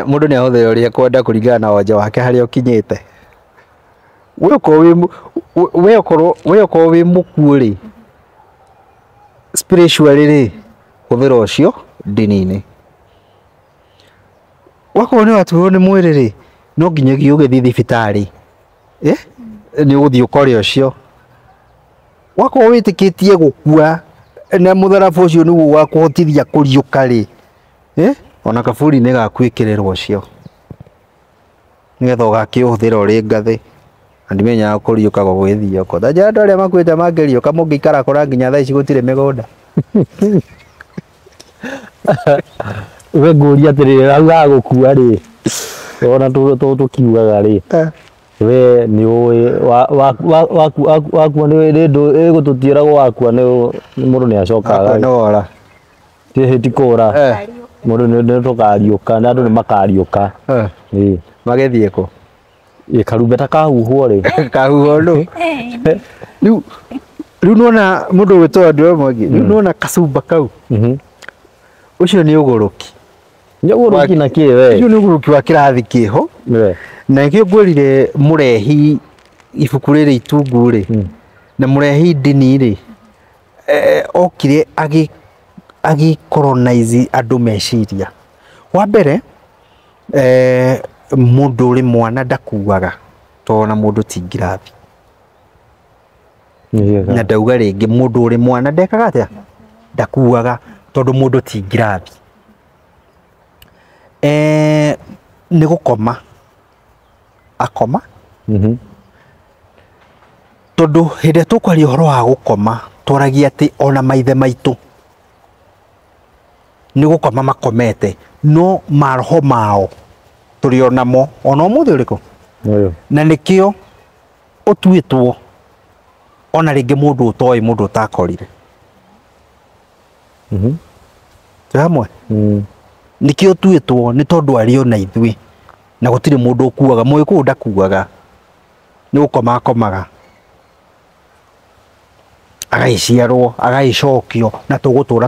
mũndũ nĩ ahũthĩra ũrĩa kwenda kũringana na wonje wake harĩa ũkinyĩte we okorwo wĩ mũkuũ rĩ spiritually rĩ hũthĩra ũcio ndini-inĩ wakorwo nĩ waturwo nĩ mwĩrĩ rĩ no nginyagia ũgĩthiĩ thibitarĩ nĩ ũgũthiĩ ũkore ũcio wakorwo wĩtĩkĩtie gũkua na mũtharaba ũcio nĩguo wakũhotithia kũriũka rĩ ona kaburi-inĩ gaku ĩkĩrĩrwo ũcio nĩgetha ũgakĩũhũthĩra ũrĩ ngathĩ na ndimenyaga kũriũka gũgĩthiĩ oko ta njĩra andũ arĩa makuĩte mangĩriũka mũngĩikara kũra nginya thaa ici gũtirĩ mĩgũnda we ngũria atĩrĩrĩ rauga gũkua rĩ ona tũkiugaga rĩ we ni wakua ni ndu igututiira wakua ni mundu ni acokaga nora ti kura mundu ni tukariuka na andu ni makariuka magethie ko ikarumbeta kahuhwo ri kahuhwo ndu riu nona mundu witwa andu amwe riu nona kacumba kau ucio ni uguruki nyoguruki na ki we ucio ni uguruki wa kirathi kiho na ikio ngwirire murehi ibuku riri itungu ri na murehi ndini ri okire agi colonize andu meciria wa mbere mundu uri mwana ndakuaga tona mundu ti ngirathi na ndauga ringi mundu uri mwana ndekaga atia ndakuaga tondu mundu ti ngirathi ni gukoma akoma tondu hinde tukwaria uhoro wa gukoma twaragia ati ona maithe maitu ni gukoma makomete no maroho mao turi onamo ona umuthi uriku na nikio utuitwo ona ringi mundu utoi mundu utakorire hamwe nikio tuitwo ni tondu ari ona ithui na gutire mundu ukuaga moyo ku ndakuaga ni gukoma akomaga agaiciarwo agaicokio na tugutura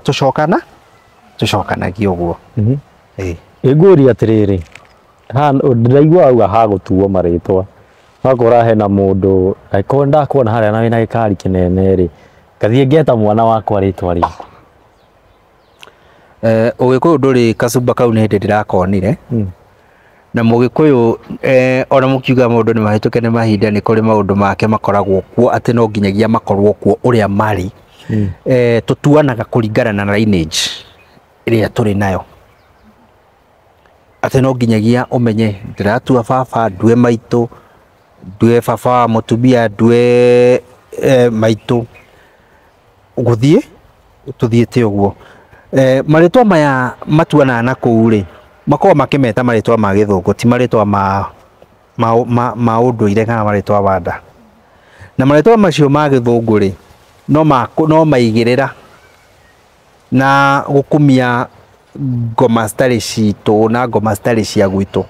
tucokanagia uguo iguria atiriri ndiraigua auga ha gutuo maritwa wakora hena mundu aiko ndakuona haria na wina gikari kinene ri kathie ngeta mwana wakwa ritwa ri ugikuyu nduri kacumba kau ni hindi ndirakonire na mugikuyu ona mukiuga maundu ni mahituke ni mahinda ni kuri maundu make makoragwo kuo ati no nginyagia makorwo kuo uria mari tutuanaga kuringana na lineage iria turi nayo ati no nginyagia umenye ndiratua baba ndue maitu ndue baba wa mutumia ndue maitu guthie tuthiete uguo maritwa maya matuana na kuu ri makorwo makimeta maritwa ma githungu ti maritwa ma unduire kana maritwa wanda na maritwa macio ma githungu ri no maigirira na gukumia ngoma stari citu na ngoma stari cia gwitu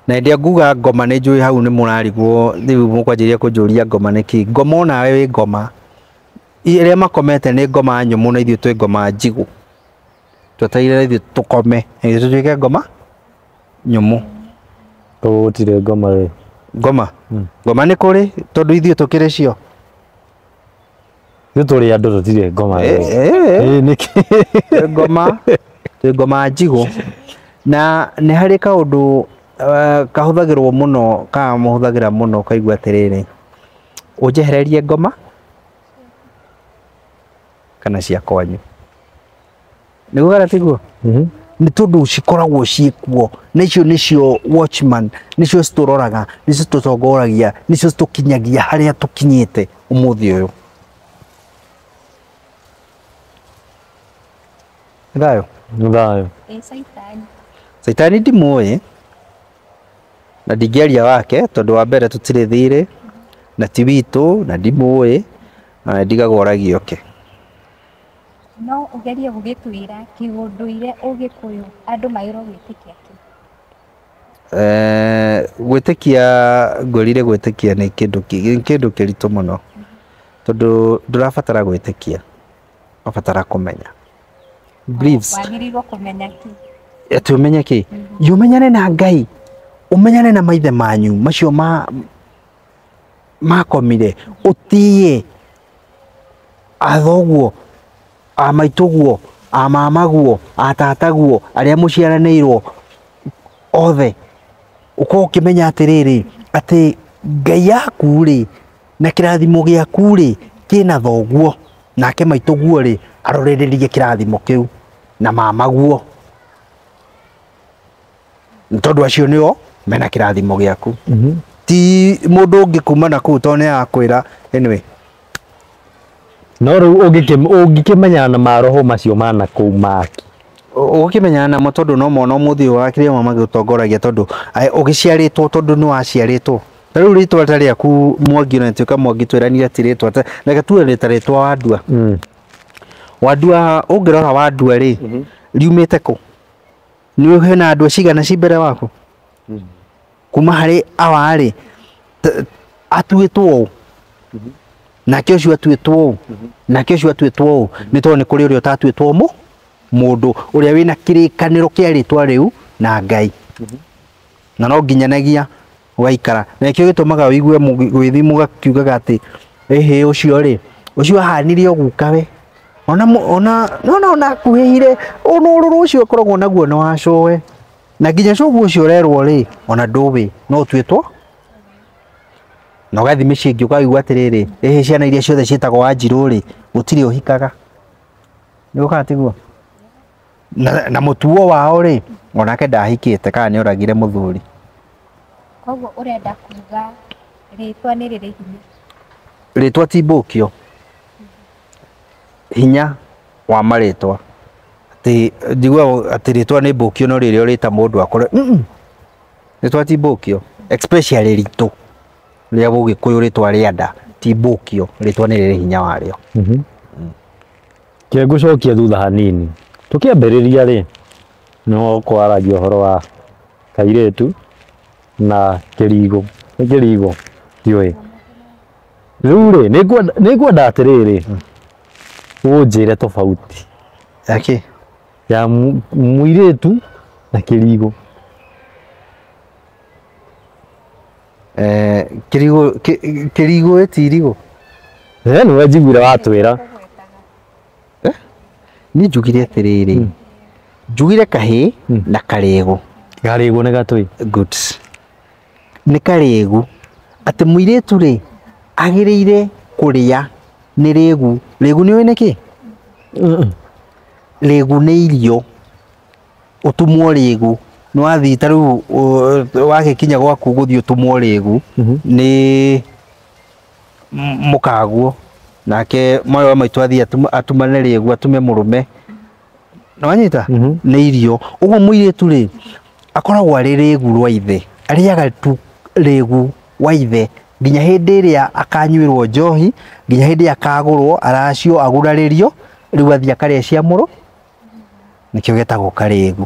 na ndia nguga ngoma ni njui hau ni murarigwo riu mukwanjiria kunjuria ngoma niki ngoma ona we wi ngoma iria makomete ni ngoma nyumu na ithuĩ twĩ ngoma njigu twetereire ithuĩ tukome ithuĩ tutuĩke ngoma nyumu tutire ngoma we ngoma ni kuri tondu ithuĩ tukiri cio turi andu tutire ngoma niki ngoma twĩ ngoma njigu na ni hari kaundu kahuthagirwo muno ka muhuthagira muno kaigua atiriri unjehererie ngoma kana cia kwanyu niguo tiguo ni tondu cikoragwo ciikuo na icio nicio watchman nicio cituroraga nicio tutongoragia nicio tukinyagia haria tukinyite umuthi uyu ndayo Saitani ndimui na ndingiaria wake tondu wa mbere tutire thiri na ti witu na ndimui na ndigagoragio ke no ugerie gugitwira kigunduire ugikuyu andu mairo gwitikia ki gwitikia ngorire gwitikia ni kindu kiritu muno tondu ndurabatara gwitikia ubatara kumenya beliefs wagirirwo kumenya ki ati umenye ki umenyane na Ngai umenyane na maithe manyu macio makomire utie athoguo amaituguo amamaguo atataguo aria muciaranirwo othe uko ukimenya atiriri ati Ngai yaku ri na kirathimo giaku ri kina thoguo nake maituguo ri aroreririe kirathimo kiu na mamaguo ntondu acio nio mena kirathimo giaku ti mundu ungi kuma na kuu tone akwira anyway no riu ungikimenya na maroho macio mana kuu maki Ũkĩmenyana namo tondũ no mona mũthĩ wa kĩrĩa mama gũtongoragia tondũ ũgĩciarĩtwo tondũ nĩ waciarĩtwo. Rĩu rĩtwa rĩaku Mwangi na tuĩka Mwangi twĩranire atĩ rĩtwa reke tuwe rĩtwa Wandua. Wandua ũngĩrora Wandua rĩ riumĩte kũ? Nĩ hena andũ cigana ci mbere waku? Kuma harĩ awa rĩ atuĩtwo ũũ nake ũcio atuĩtwo ũũ nake ũcio atuĩtwo ũũ nĩ tondũ nĩ kũrĩ ũrĩa ũtatuĩtwo mũndũ ũrĩa wĩna kĩrĩkanĩro kĩa rĩtwa rĩu na Ngai. Na no nginyanagia waikara na kĩo gĩtũmaga wĩigue gwĩthi mũgakiugaga atĩ ĩhĩ ũcio rĩ ũcio ahanire ũguka we ona kuhĩhire ũrũrũ ũcio ũkoragwo naguo na wacowe na nginya coguo ũcio ũrerwo rĩ ona ndũĩ no ũtuĩtwo na ũgathi mĩciĩ ĩngĩ ũkaigua atĩrĩrĩ ĩhĩ ciana iria ciothe ciĩtagwo Wanjirũ rĩ gũtirĩ ũhikaga nĩ ũkatigwo na mũtuo wao rĩ onake ndahikĩte kana nĩ oragire mũthuri. Koguo ũrenda kuga rĩtwa nĩ rĩrĩ hinya? Rĩtwa ti mbũkio, hinya wa marĩtwa atĩ njiguaga atĩ rĩtwa nĩ mbũkio no rĩrĩa ũrĩta mũndũ akore rĩtwa ti mbũkio especially ritũ rĩa Gĩgĩkũyũ rĩtwa rĩa nda ti mbũkio rĩtwa nĩ rĩrĩ hinya warĩo. Kĩ ngũcokia thutha hanini tũkĩambĩrĩria rĩ no kwaragia ũhoro wa kairĩtu na kĩrigo tiũĩ rĩu rĩ nĩngwenda atĩrĩrĩ ũnjĩre tofauti ya mũirĩtu na kĩrigo. Kĩrigo ĩtirigũ nĩwe njiguire watwĩra. Niĩ njugire atĩrĩrĩ njugire kahĩ na karĩgũ. Karĩgũ nĩ gatũi good nĩ karĩgũ atĩ mũirĩtu rĩ agĩrĩire kũrĩa nĩ rĩgũ. Rĩgũ nĩ ũĩ nĩkĩ? Rĩgũ nĩ irio ũtumwo rĩgũ nĩ wathiĩ ta rĩu wagĩkinya gwaku gũthiĩ ũtumwo rĩgũ nĩ mũkaguo nake mwarĩ wa maitũ athiĩ atumane rĩgũ atume mũrũme na wanyita nĩ irio. Ũguo mũirĩtu rĩ akoragwo arĩ rĩgũ rwa ithe arĩaga tu rĩgũ wa ithe nginya hĩndĩ ĩrĩa akanyuĩrwo njohi nginya hĩndĩ akagũrwo aracio agurarĩrio rĩu athiĩ akarĩa cia mũrũ nĩkĩo getagwo karĩgũ.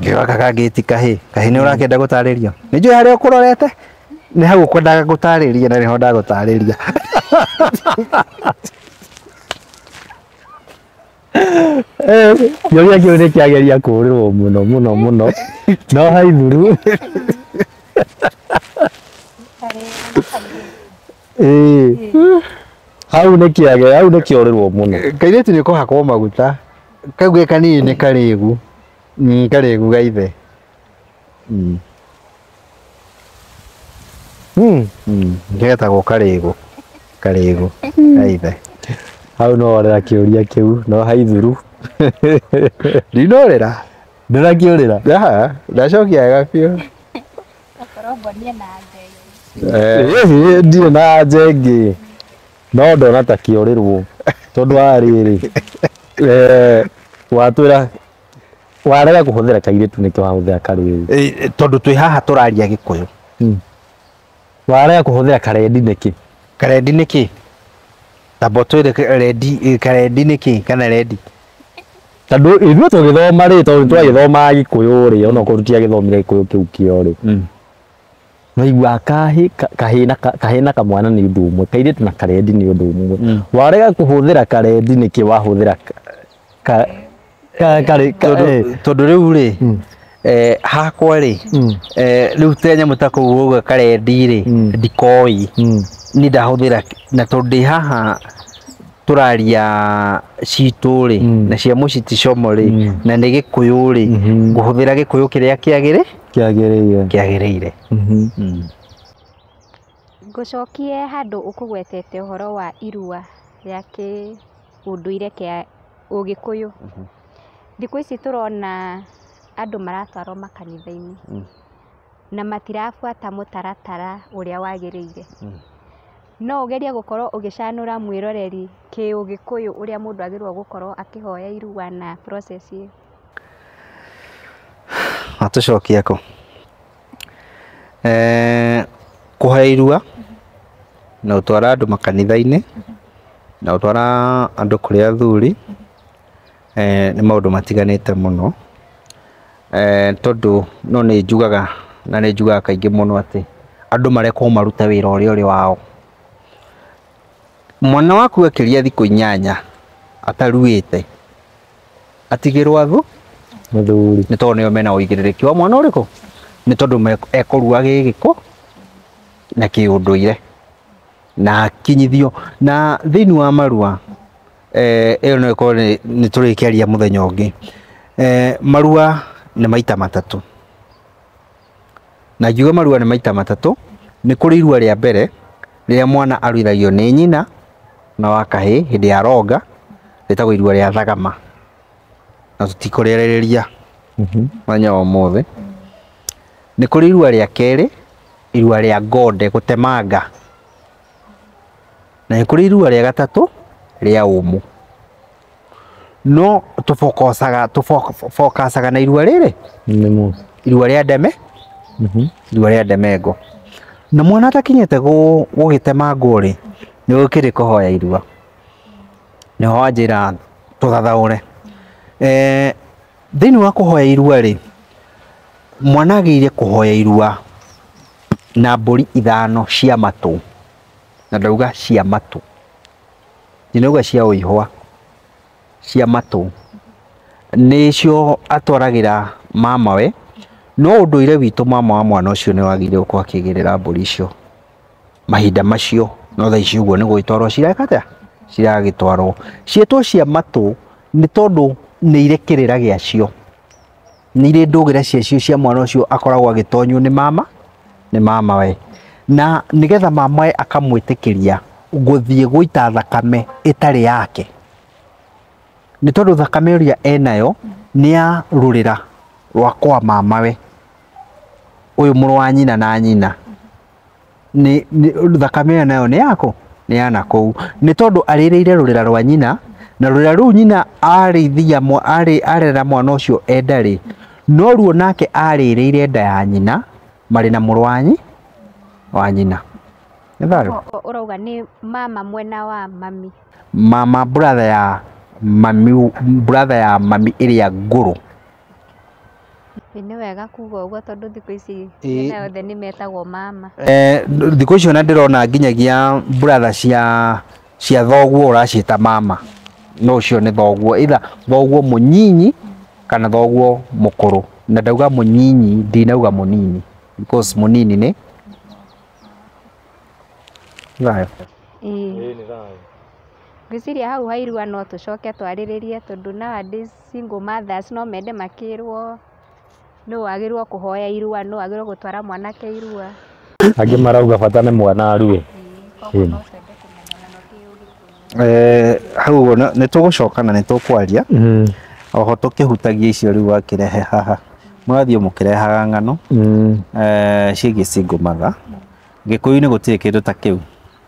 Ngĩoka kangĩti kahĩ nĩ ũrakĩenda gũtarĩrio nĩ njũĩ harĩa ũkũrorete nĩ hau ũkwendaga gũtarĩria na nĩho ndagũtarĩria. Kĩũria kĩu nĩ kĩageria kũrĩrwo mũno no haithuru. Hau nĩ kĩorĩrwo mũno. Kairĩtu nĩ kũhakwo maguta kau ge kanini nĩ karĩgũ karĩgũ ga ithe. Getagwo karĩgũ ga ithe. Hau no orera kĩũria kĩu no haithuru. Ndinorera ndĩrakĩũrĩra ndacokia wega biũ. Ndirĩ na njengĩ no ndona ta kĩorĩrwo tondũ wa rĩrĩ watwĩra warega kũhũthĩra kairĩtu nĩkĩo wahũthĩra karĩgũ tondũ twĩ haha tũraria Gĩkũyũ. Warega kũhũthĩra karendi nĩkĩ? Karendi nĩkĩ? Tamba twĩre karendi nĩkĩ kana rendi? Tondũ ithuĩ tũgĩthoma rĩ tondũ twagĩthoma Gĩkũyũ rĩ ona okorwo tũtiagĩthomire Gĩkũyũ kĩu kĩo rĩ waigua kahĩ na kamwana nĩ ũndũ ũmwe kairĩtu na karendi nĩ ũndũ ũmwe. Warega kũhũthĩra karendi nĩkĩ wahũthĩra tondũ rĩu rĩ hakwa rĩ rĩu te nyamũ ta kũu ũguo karendi rĩ ndikoĩ nĩ ndahũthĩra na tondũ ndĩ haha tũraria citũ rĩ na cia mũciĩ ti como rĩ na nĩ Gĩkũyũ rĩ ngũhũthĩra Gĩkũyũ kĩrĩa kĩagĩrĩire. Ngũcokie handũ ũkũgwetete ũhoro wa irua rĩa kĩũndũire kĩa Ũgĩkũyũ. Thikũ ici tũrona andũ maratwarwo makanitha-inĩ na matirabuata mũtaratara ũrĩa wagĩrĩire. no ugerie gukorwo ugicanura mwiroreri kiugikuyu uria mundu agirwo gukorwo akihoya irua na process iyo. Atucokia ko kuhoya irua na utwara andu makanitha-ini na utwara andu kuri athuri ni maundu matiganite muno tondu no ni njugaga na ni njugaga kaingi muno ati andu marekwo maruta wira uri wao. Mwana waku akiria thiku 8 ataruite atigirwo muthuri ni tondu nio mena uigiririkia wa mwana uriku ni tondu ekurua gigiko na kiunduire na kinyithio na thiini wa marua iyo no ikorwo ni turikiaria muthenya ungi. Marua ni maita 3 na njuga marua ni maita 3 ni kuri irua ria mbere riria mwana aruithagio ni nyina na wakahi hindi ya ronga ritagwo irua ria thagama na tutikurirereria mwanya wa mothe. Ni kuri irua ria keri irua ria ngonde gutemanga na ni kuri irua ria gatatu ria umu. No tufokasaga na irua riri irua ria ndeme irua ria ndemengo na mwana atakinyete gugitemangwo ri ni ukiri kuhoya irua ni ho njira tuthathaure. Thiini wa kuhoya irua ri mwana agiire kuhoya irua na mburi 5 cia matu na ndauga cia matu ndinauga cia uihwa cia matu nicio atwaragira mamawe. No unduire witu mama wa mwana ucio ni wagire uko akigirira mburi icio mahinda macio no tha icio uguo ni gwitwarwo cirakata ciragitwarwo cietwo cia matu ni tondu ni irekirira giacio ni ire ndugira ciacio cia mwana ucio akoragwo agitonywo ni mama we na nigetha mama we akamwitikiria guthie guita thakame itari yake ni tondu thakame uria enayo ni ya rurira rwa kwa mama we uyu muru wa nyina na nyina ni thakame nayo ni yako ni yana kou ni tondu arireire rurira rwa nyina na rurira ru nyina arithia arera mwana ucio endari no ruo nake arireire nda ya nyina mari na muru wa nyina. Nitharo urauga ni mama mwena wa mami mama brother ya mami iria nguru. Ni wega kuga uguo tondu thiku ici ina yothe ni metagwo mama. Thiku ici ona ndirona nginyagia brother cia thoguo uracita mama no cio ni thoguo either thoguo munyinyi kana thoguo mukuru na ndauga munyinyi ndinauga munini because munini ni thayo. Ni thayo. Ngwiciria hau hairua no tucoke twariririe tondu nowadays single mothers no mende makirwo no wagirwo kuhoya irua no wagirwo gutwara mwanake irua angi marauga bata ni mwana arue. Hau ni tugucoka na ni tukwaria oho tukihutagia icio riu wakirehe haha mwathio mukirehaga ng'ano ciĩgiĩ single mother. Gikuyu-ini gutiri kindu ta kiu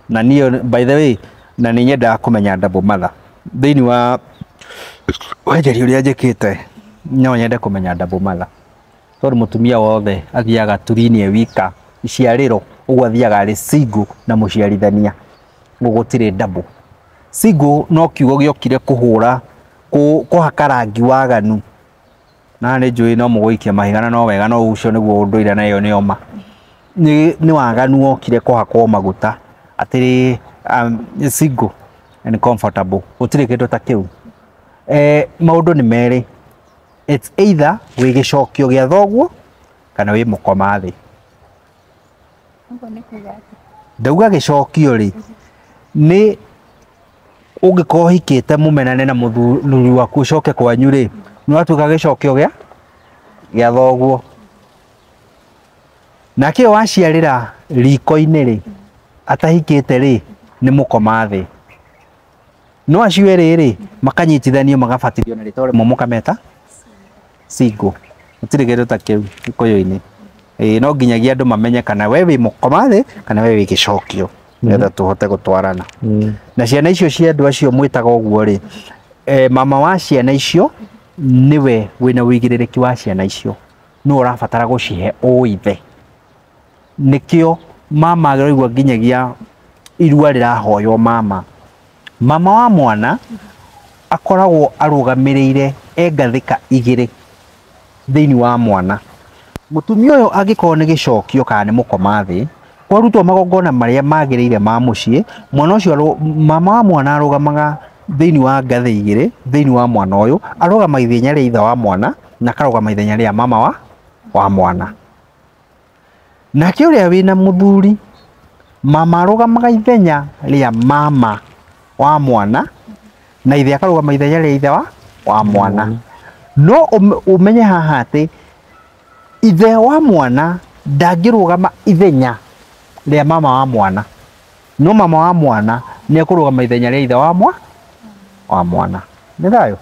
na niyo by the way na ni nyendaga kumenya double mother thiini wa wenjeri uria njikite no nyende kumenya double mother tondu mutumia wothe athiaga turini wika iciariro uguo athiaga ari single na muciarithania gutiri double. Single no kiugo giokire kuhura kuhaka rangi waganu na ni njui no muguikia mahigana no wega no ucio niguo unduire na iyo nioma ni waganu okire kuhakwo maguta atiri single and comfortable gutiri kindu ta kiu. Maundu ni meri it's either wi gicokio gia thoguo kana wi mukoma thi. Ndauga gicokio ri ni ungikorwo hikite mumenane na muthuri waku ucoke kwanyu ri no atuika gicokio gia thoguo nake waciarira riko-ini ri atahikite ri ni mukoma thi no acio eri makanyitithanio magabatithio na ritwa rimwe mukameta single. Gutiri kindu ta kiu Gikuyu-ini no nginyagia andu mamenye kana we wi mukoma thi kana we wi gicokio. ngetha tuhote gutwarana na ciana icio cia andu acio mwitaga uguo ri mama wa ciana icio niwe wina wigiririki wa ciana icio no urabatara gucihe uithe nikio mama agiraigua nginyagia irua rirahoywo mama wa mwana akoragwo arugamirire engathika igiri thiini wa mwana mutumia uyu angikorwo ni gicokio kana ni mukomathi kwarutwo magongona maria magirire ma mucii mwana ucio mama wa mwana arugamaga thiini wa ngathi igiri thiini wa mwana uyu arugama ithenya ria ithe wa mwana na karugama ithenya ria mama wa mwana nake uria wina muthuri mama arugamaga ithenya ria mama wa mwana na ithe akarugama ithenya ria ithe wa mwana no umenye haha ati ithe wa mwana ndangirugama ithenya ria mama wa mwana no mama wa mwana ni akurugama ithenya ria ithe wa mwana ni thayo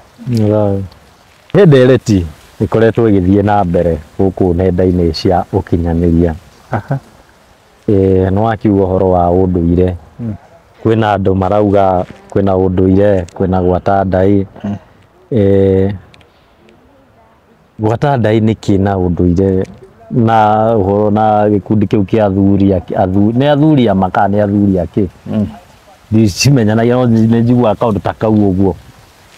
ndereti ikoretwo igithie na mbere guku nenda-ini cia ukinyaniria no akiuga uhoro wa unduire kwina andu marauga kwina unduire kwina gwata ndai gwata ndai ni kina unduire na uhoro na gikundi kiu kia athuri amaka ni athuri ake ndicimenyanagia no ni njigua kaundu ta kau uguo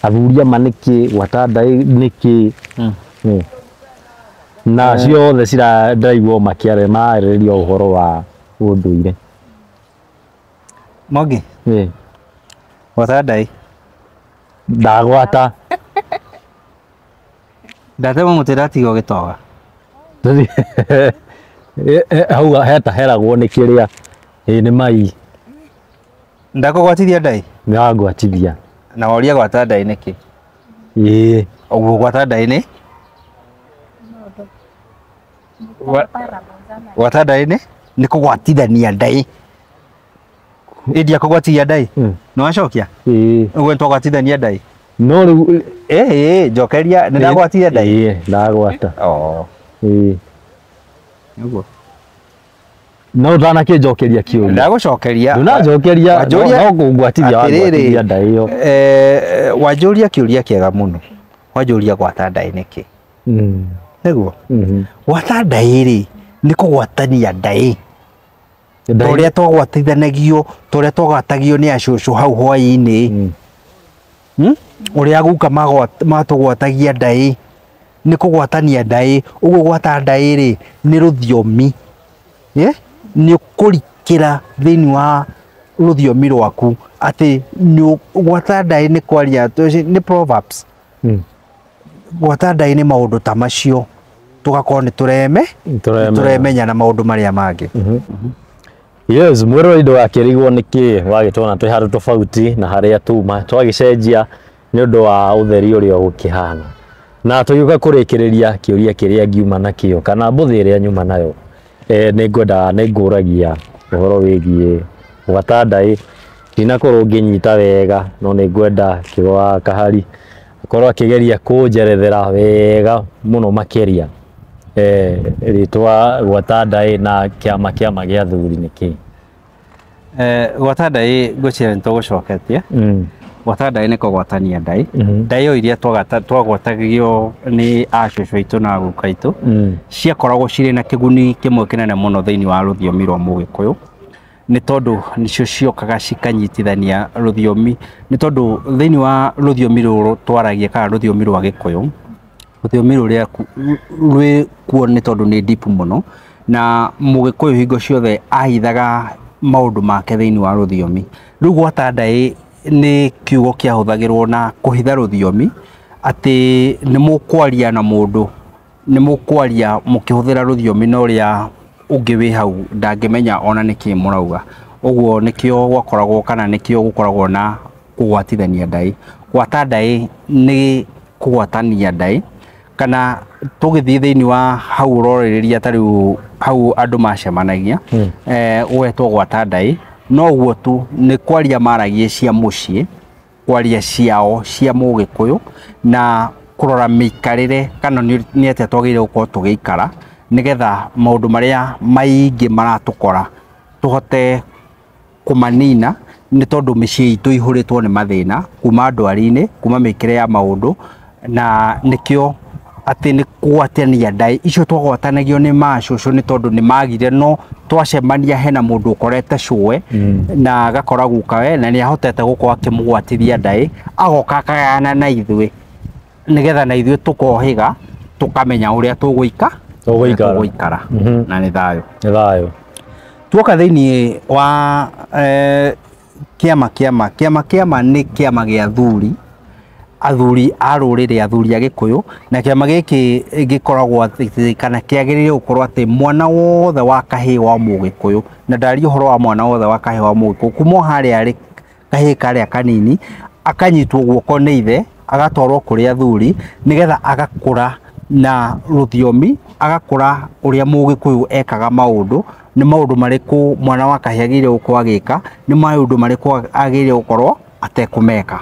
athuri ama niki gwata ndai niki na ciothe cira ndaigwo makiarĩrĩria uhoro wa unduire Mogi gwata ndai ndagwata ndatema mutiratiga ugitoga hau heta heragwo ni kiria ni mai ndakugwatithia ndai ngagwatithia na woria gwata ndai niki uguo gwata ndai ni gwata ndai ni kugwatithania ndai india kugwatithia ndai no acokia uguo ntwagwatithania ndai no riu njokeria ni ndagwatithia ndai ndagwata uguo no ndana kinjokeria kiuria ndagucokeria ndunanjokeria no kungwatithia wagwatithia ndai yo wanjuria kiuria kiega muno wanjuria gwata ndai niki niguo gwata ndai ri ni kugwatania ndai toria twagwatithanagio toria twagwatagio ni acucu hau hwai-ini uria guka matugwatagia ndai ni kugwatania ndai uguo gwata ndai ri ni ruthiomi ni ukurikira thiini wa ruthiomi rwaku ati gwata ndai ni kwaria ni proverbs gwata ndai ni maundu ta macio tugakorwo ni turemenya na maundu maria mangi yes mwero indo akirigwo niki wagitona twi handu tofauti na haria tuma twagicenjia ni undu wa utheri uria ukihana na tugiuka kurikiriria kiuria kiria ngiuma nakio kana mbuthi iria nyuma nayo ni ngwenda ni nguragia uhoro wigie gwata ndai ndinakorwo nginyita wega no ni ngwenda kiwa kahari korwo akigeria kunjerethera wega muno makiria ritwa gwata ndai na kiama gia thuri niki gwata ndai ngwicira nitugucoketie gwata ndai ni kugwatania ndai ndai yo iria twagwatagio ni acucu aitu na guka aitu ciakoragwo ciri na kiguni kimwe kinene muno thiini wa ruthiomi rwa Mugikuyu ni tondu nicio ciokaga cikanyitithania ruthiomi ni tondu thiini wa ruthiomi ruru twaragia kana ruthiomi rwa Gikuyu ruthiomi ruria rwi kuo ni tondu ni deep muno na Mugikuyu hingo ciothe ahithaga maundu make thiini wa ruthiomi riu gwata ndai ni kiugo kiahuthagirwo na kuhitha ruthiomi ati ni mukwaria na mundu ni mukwaria mukihuthira ruthiomi no ria ungi wi hau ndangimenya ona niki murauga uguo nikio gwakoragwo kana nikio gukoragwo na kugwatithania ndai gwata ndai ni kugwatania ndai kana tugithii thiini wa hau roririria tariu hau andu macemanagia gwetwo gwata ndai no guo tu ni kwaria maragie cia mucii kwaria ciao cia Mugikuyu na kurora mikarire kana ni atia twagire gukorwo tugiikara nigetha maundu maria maingi maratukora tuhote kumanina nĩ tondũ mĩciĩ itũ ihũrĩtwo nĩ mathĩna kuma ndwari-inĩ kuma mĩkĩre ya maũndũ na nĩkĩo atĩ nĩ kũgwatania ndaĩ icio twagwatanagio nĩ macũcũ nĩ tondũ nĩ magire no twacemania hena mũndũ ũkorete cũe na agakora gukawe na nĩ ahotete gũkorwo akĩmũgwatithia ndaĩ agoka akagayana na ithuĩ nĩgetha na ithuĩ tũkohĩga tũkamenya ũrĩa tũgũikara na nĩ thayũ tuoka thĩinĩ wa kĩama nĩ kĩama gĩa athuri a rũrĩrĩ athuri a Gĩkũyũ na kĩama gĩkĩ gĩkoragwo atĩ kana kĩagĩrĩire gũkorwo atĩ mwana wothe wa kahĩĩ wa Mũgĩkũyũ na ndaria ũhoro wa mwana wothe wa kahĩĩ wa Mũgĩkũyũ kuma harĩa arĩ kahĩĩ karĩa kanini akanyitwo guoko nĩ ithe agatwarwo kũrĩ athuri nĩgetha agakũra na rũthiomi agakũra ũrĩa Mũgĩkũyũ ekaga maũndũ nĩ maũndũ marĩkũ mwana wa kahĩĩ agĩrĩire gũkorwo agĩka nĩ maũndũ marĩkũ agĩrĩire gũkorwo atekũmeka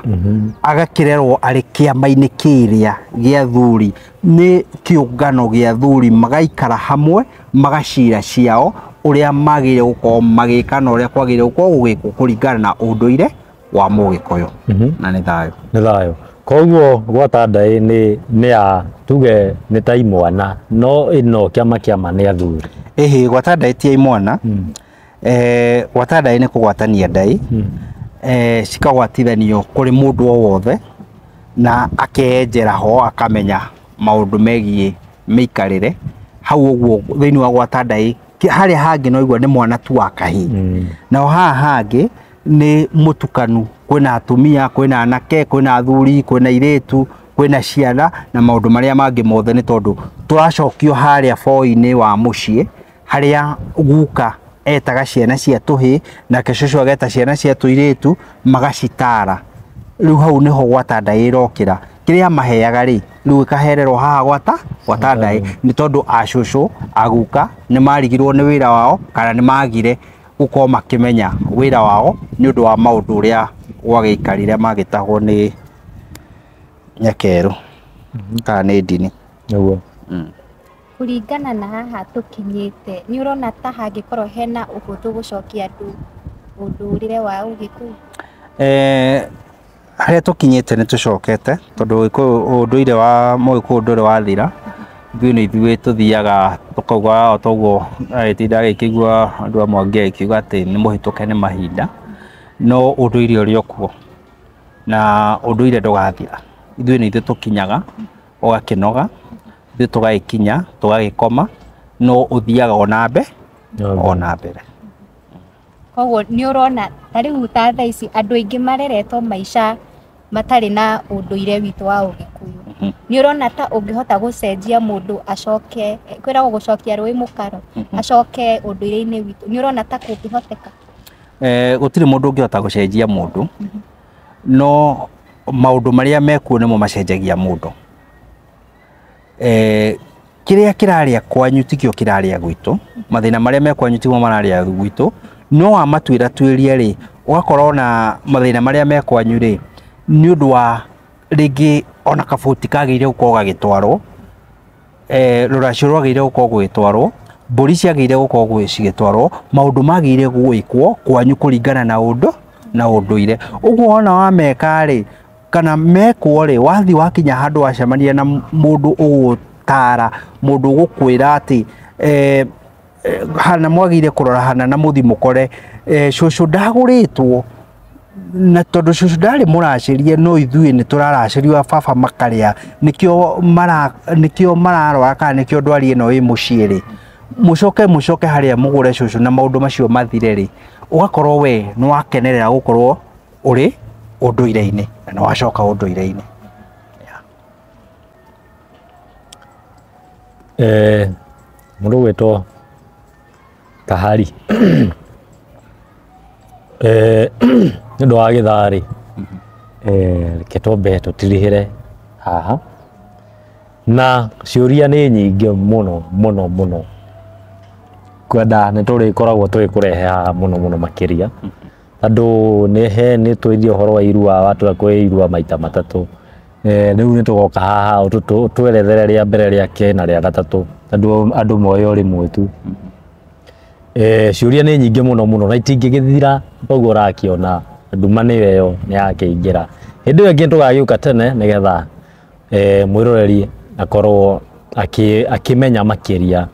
agakĩrerwo arĩ kĩama-inĩ kĩrĩa gĩa athuri nĩ kĩũngano gĩa athuri magaikara hamwe magacira ciao ũrĩa magĩrĩire gũkorwo magĩka na ũrĩa kwagĩrĩire gũkorwo gũgĩkwo kũringana na ũndũire wa Mũgĩkũyũ na nĩ thayũ koguo gwata ndaĩ nĩ ya tuge nĩ ta imwana no ĩno kĩama nĩ athuri gwata ndaĩ ti imwana gwata ndaĩ nĩ kũgwatania ndaĩ cikagwatithanio kũrĩ mũndũ o wothe na akenjera ho akamenya maũndũ megiĩ mĩikarĩre hau ũguo thĩinĩ wa gwata ndaĩ harĩa hangĩ no igua nĩ mwana tu wa kahĩĩ na haha hangĩ nĩ mũtukanu kwĩna atumia kwĩna anake kwĩna athuri kwĩna airĩtu kwĩna ciana na maũndũ marĩa mangĩ mothe nĩ tondũ tũracokio harĩa boi-inĩ wa mũciĩ harĩa guka etaga ciana cia tũhĩĩ nake cũcũ ageta ciana cia tũirĩtu magacitara rĩu hau nĩho gwata ndaĩ ĩrokĩra kĩrĩa maheaga rĩ rĩu ĩkahererwo haha gwata ndaĩ nĩ tondũ acũcũ aguka nĩ marigirwo nĩ wĩra wao kana nĩ magire gũkorwo makĩmenya wĩra wao nĩ ũndũ wa maũndũ ũrĩa gwagĩikarire magĩtahwo nĩ nyakerũ kana nĩ ndini Kũringana na haha tũkinyĩte nĩ ũrona ta hangĩkorwo hena ũhũthũ gũcokia andũ ũndũrĩre wa Ũgĩkũyũ harĩa tũkinyĩte nĩ tũcokete tondũ ũndũire wa Mũgĩkũyũ ndũrĩ wathira ithuĩ tũthiaga tũkauga o toguo agĩtinda agĩkĩigua andũ amwe angĩ akiuga atĩ nĩ mũhĩtũke nĩ mahinda no ũndũire ũrĩ o kuo na ũndũire ndũgathira ithuĩ nĩ ithuĩ tũkinyaga ũgakĩnoga ithuĩ tũgagĩkinya tũgagĩkoma no ũthiaga ona mbere koguo nĩ ũrona ta rĩu ta thaa ici andũ aingĩ mareretwo maica matarĩ na ũndũire witũ wa Ũgĩkũyũ nĩ ũrona ta ũngĩhota gũcenjia mũndũ acoke kwĩragwo gũcokia rũĩ mũkaro acoke ũndũire-inĩ witũ nĩ ũrona ta kũngĩhoteka gũtirĩ mũndũ ũngĩhota gũcenjia mũndũ no maũndũ marĩa mekuo nĩmo macenjagia mũndũ kĩrĩa kĩrarĩa kwanyu tikĩo kĩrarĩa gwitũ mathĩna marĩa mekwanyu timo mararĩa gwitũ no amatuĩra tuĩrie rĩ ũgakorwo na mathĩna marĩa mekwanyu rĩ nĩ ũndũ wa rĩngĩ ona kabuti kagĩrĩire gũkorwo gagĩtwarwo rũracio rwagĩrĩire gũkorwo gũgĩtwarwo mbũri ciagĩrĩire gũkorwo cigĩtwarwo maũndũ magĩrĩire gwĩkwo kwanyu kũringana na ũndũire ũguo ona wameka rĩ kana mekwo rĩ wathi wakinya handũ wacemania na mũndũ ũgũtara mũndũ ũgũkwĩra atĩ hana mwagĩrĩire kũrora hana na mũthi mũkore cũcũ ndagũrĩtwo na tondũ cũcũ ndarĩ mũracĩrie no ithuĩ nĩ tũraracĩrio baba makarĩa nĩkĩo mararora kana nĩkĩo ndwari ĩno ĩ mũciĩ rĩ mũcoke harĩa mũgũre cũcũ na maũndũ macio mathire rĩ ũgakorwo we nĩ wakenerera gũkorwo ũrĩ ũndũire-inĩ na nĩ wacoka ũndũire-inĩ mũndũ gwĩtwo Kahari nĩ ũndũ wa gĩtharĩ reke twambe tũtirihĩre haha na ciũria nĩ nyingĩ mũno kwenda nĩ tũrĩkoragwo tũgĩkũrehe haha mũno makĩria tondũ nĩ twĩthie ũhoro wa irua watu kwĩ irua maita matatũ rĩu nĩ tũgoka haha twerethere rĩa mbere rĩa kerĩ na rĩa gatatũ tondũ andũ moyo rĩmwe tu ciuria nĩ nyingĩ mũno na itingĩgĩthira koguo ũrakiona nduma nĩyo ĩyo nĩ yakĩingĩra. Hĩndĩ ĩyo ĩngĩ tũgagĩũka tene nĩgetha mwĩroreri akorwo akĩmenya makĩria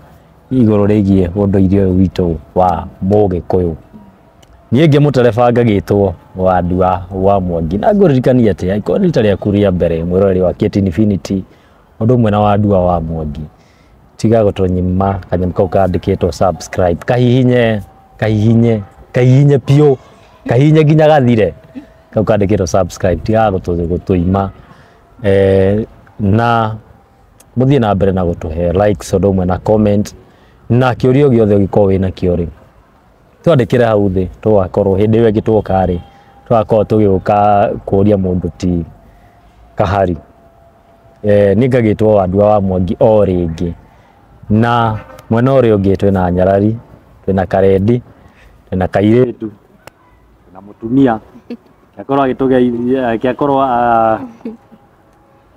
igũrũ rĩgiĩ ũndũire ũyũ witũ wa Mũgĩkũyũ. Niĩ ngĩmũtereba ngagĩtwo Wandua wa Mwangi, na ngũririkania atĩ angĩkorwo nĩ rita rĩaku rĩa mbere mwĩroreri wa KTN Infinity ũndũ ũmwe na Wandua wa Mwangi, tiga gũtũnyima kanyamũ kau kandĩkĩtwo subscribe, kahihinye piũ, kahihinye nginya gathire kau kandĩkĩtwo subscribe, tiga gũtũima na mũthiĩ na mbere na gũtũhe likes ũndũ ũmwe na comment, na kĩũria gĩothe ũngĩkorwo wĩna kĩo rĩ twandĩkĩre hau thĩ, tũgakorwo hĩndĩ ĩyo ĩngĩ twoka rĩ tũgakorwo tũgĩũka kũria mũndũ ti kahari. Niĩ ngagĩtwo Wandua wa Mwangi o rĩngĩ, na mwena ũrĩa ũngĩ twĩna Nyarari, twĩna Karendi, twĩna Kairĩtu, twĩna mũtumia gĩakorwo agĩtũgeithia, gĩakorwo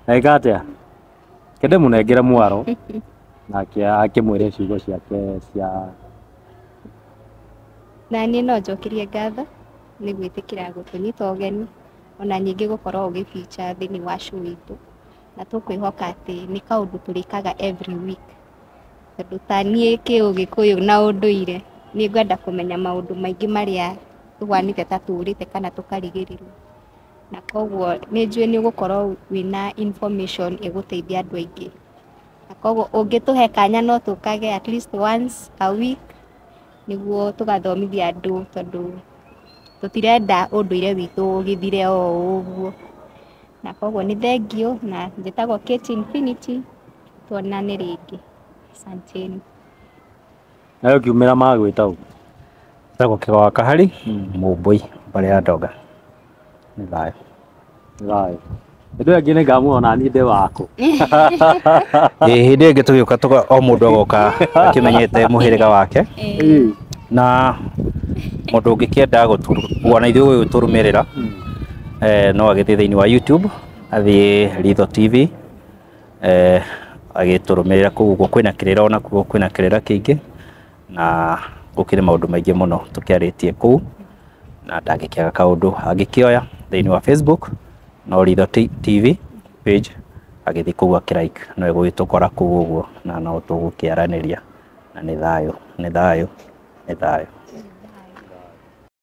eka atĩa kende mũnengere mwaro na akĩmwĩre ciugo ciake cia. Na niĩ no njokerie ngatho nĩ gwĩtĩkĩra gũtũnyita ũgeni, ona ningĩ gũkorwo ũgĩ-feature thĩinĩ wa show itũ, na tũkwĩhoka atĩ nĩ kaũndũ tũrĩkaga every week, tondũ ta niĩ kĩũgĩkũyũ na ũndũire nĩ ngwenda kũmenya maũndũ maingĩ marĩa tũhanĩte ta tũrĩte kana tũkarigĩrĩrio, na koguo nĩ njũĩ nĩ ũgũkorwo wĩna information ĩgũteithia andũ aingĩ, na koguo ũngĩtũhe kanya no tũkage at least once a week nĩguo tũgathomithia andũ, tondũ tũtirenda ũndũire witũ ũgĩthire o ũguo. Na koguo nĩ thengio, na njĩtagwo KTN Infinity, tuonane rĩngĩ. Asanteni. Nayo kiumĩra magwĩtagwo Tagwo Kĩgoa Kahari Mũmbũi mbarĩ ya Ndonga. Nĩ thayũ. Hĩndĩ ĩyo ĩngĩ nĩ ngamuona niĩ ndĩ waku. Hĩndĩ ĩngĩ tũgĩũka o mũndũ agoka akĩmenyete mũhĩrĩga wake, na mũndũ ũngĩkĩenda kuona ithuĩ tũrũmĩrĩra no agĩthiĩ thĩinĩ wa YouTube, athiĩ Ritho TV, agĩtũrũmĩrĩra kũu. Ũguo kwĩna kĩrĩra, ona kuo kwĩna kĩrĩra kĩingĩ, na gũkĩrĩ maũndũ maingĩ mũno tũkĩarĩtie kũu, na ndangĩkĩaga kaũndũ angĩkĩoya thĩinĩ wa Facebook no Ritho TV page, agĩthiĩ kũu akĩrike no egũgĩtũkora kũu ũguo, na no tũgũkĩaranĩria, na nĩ thayũ.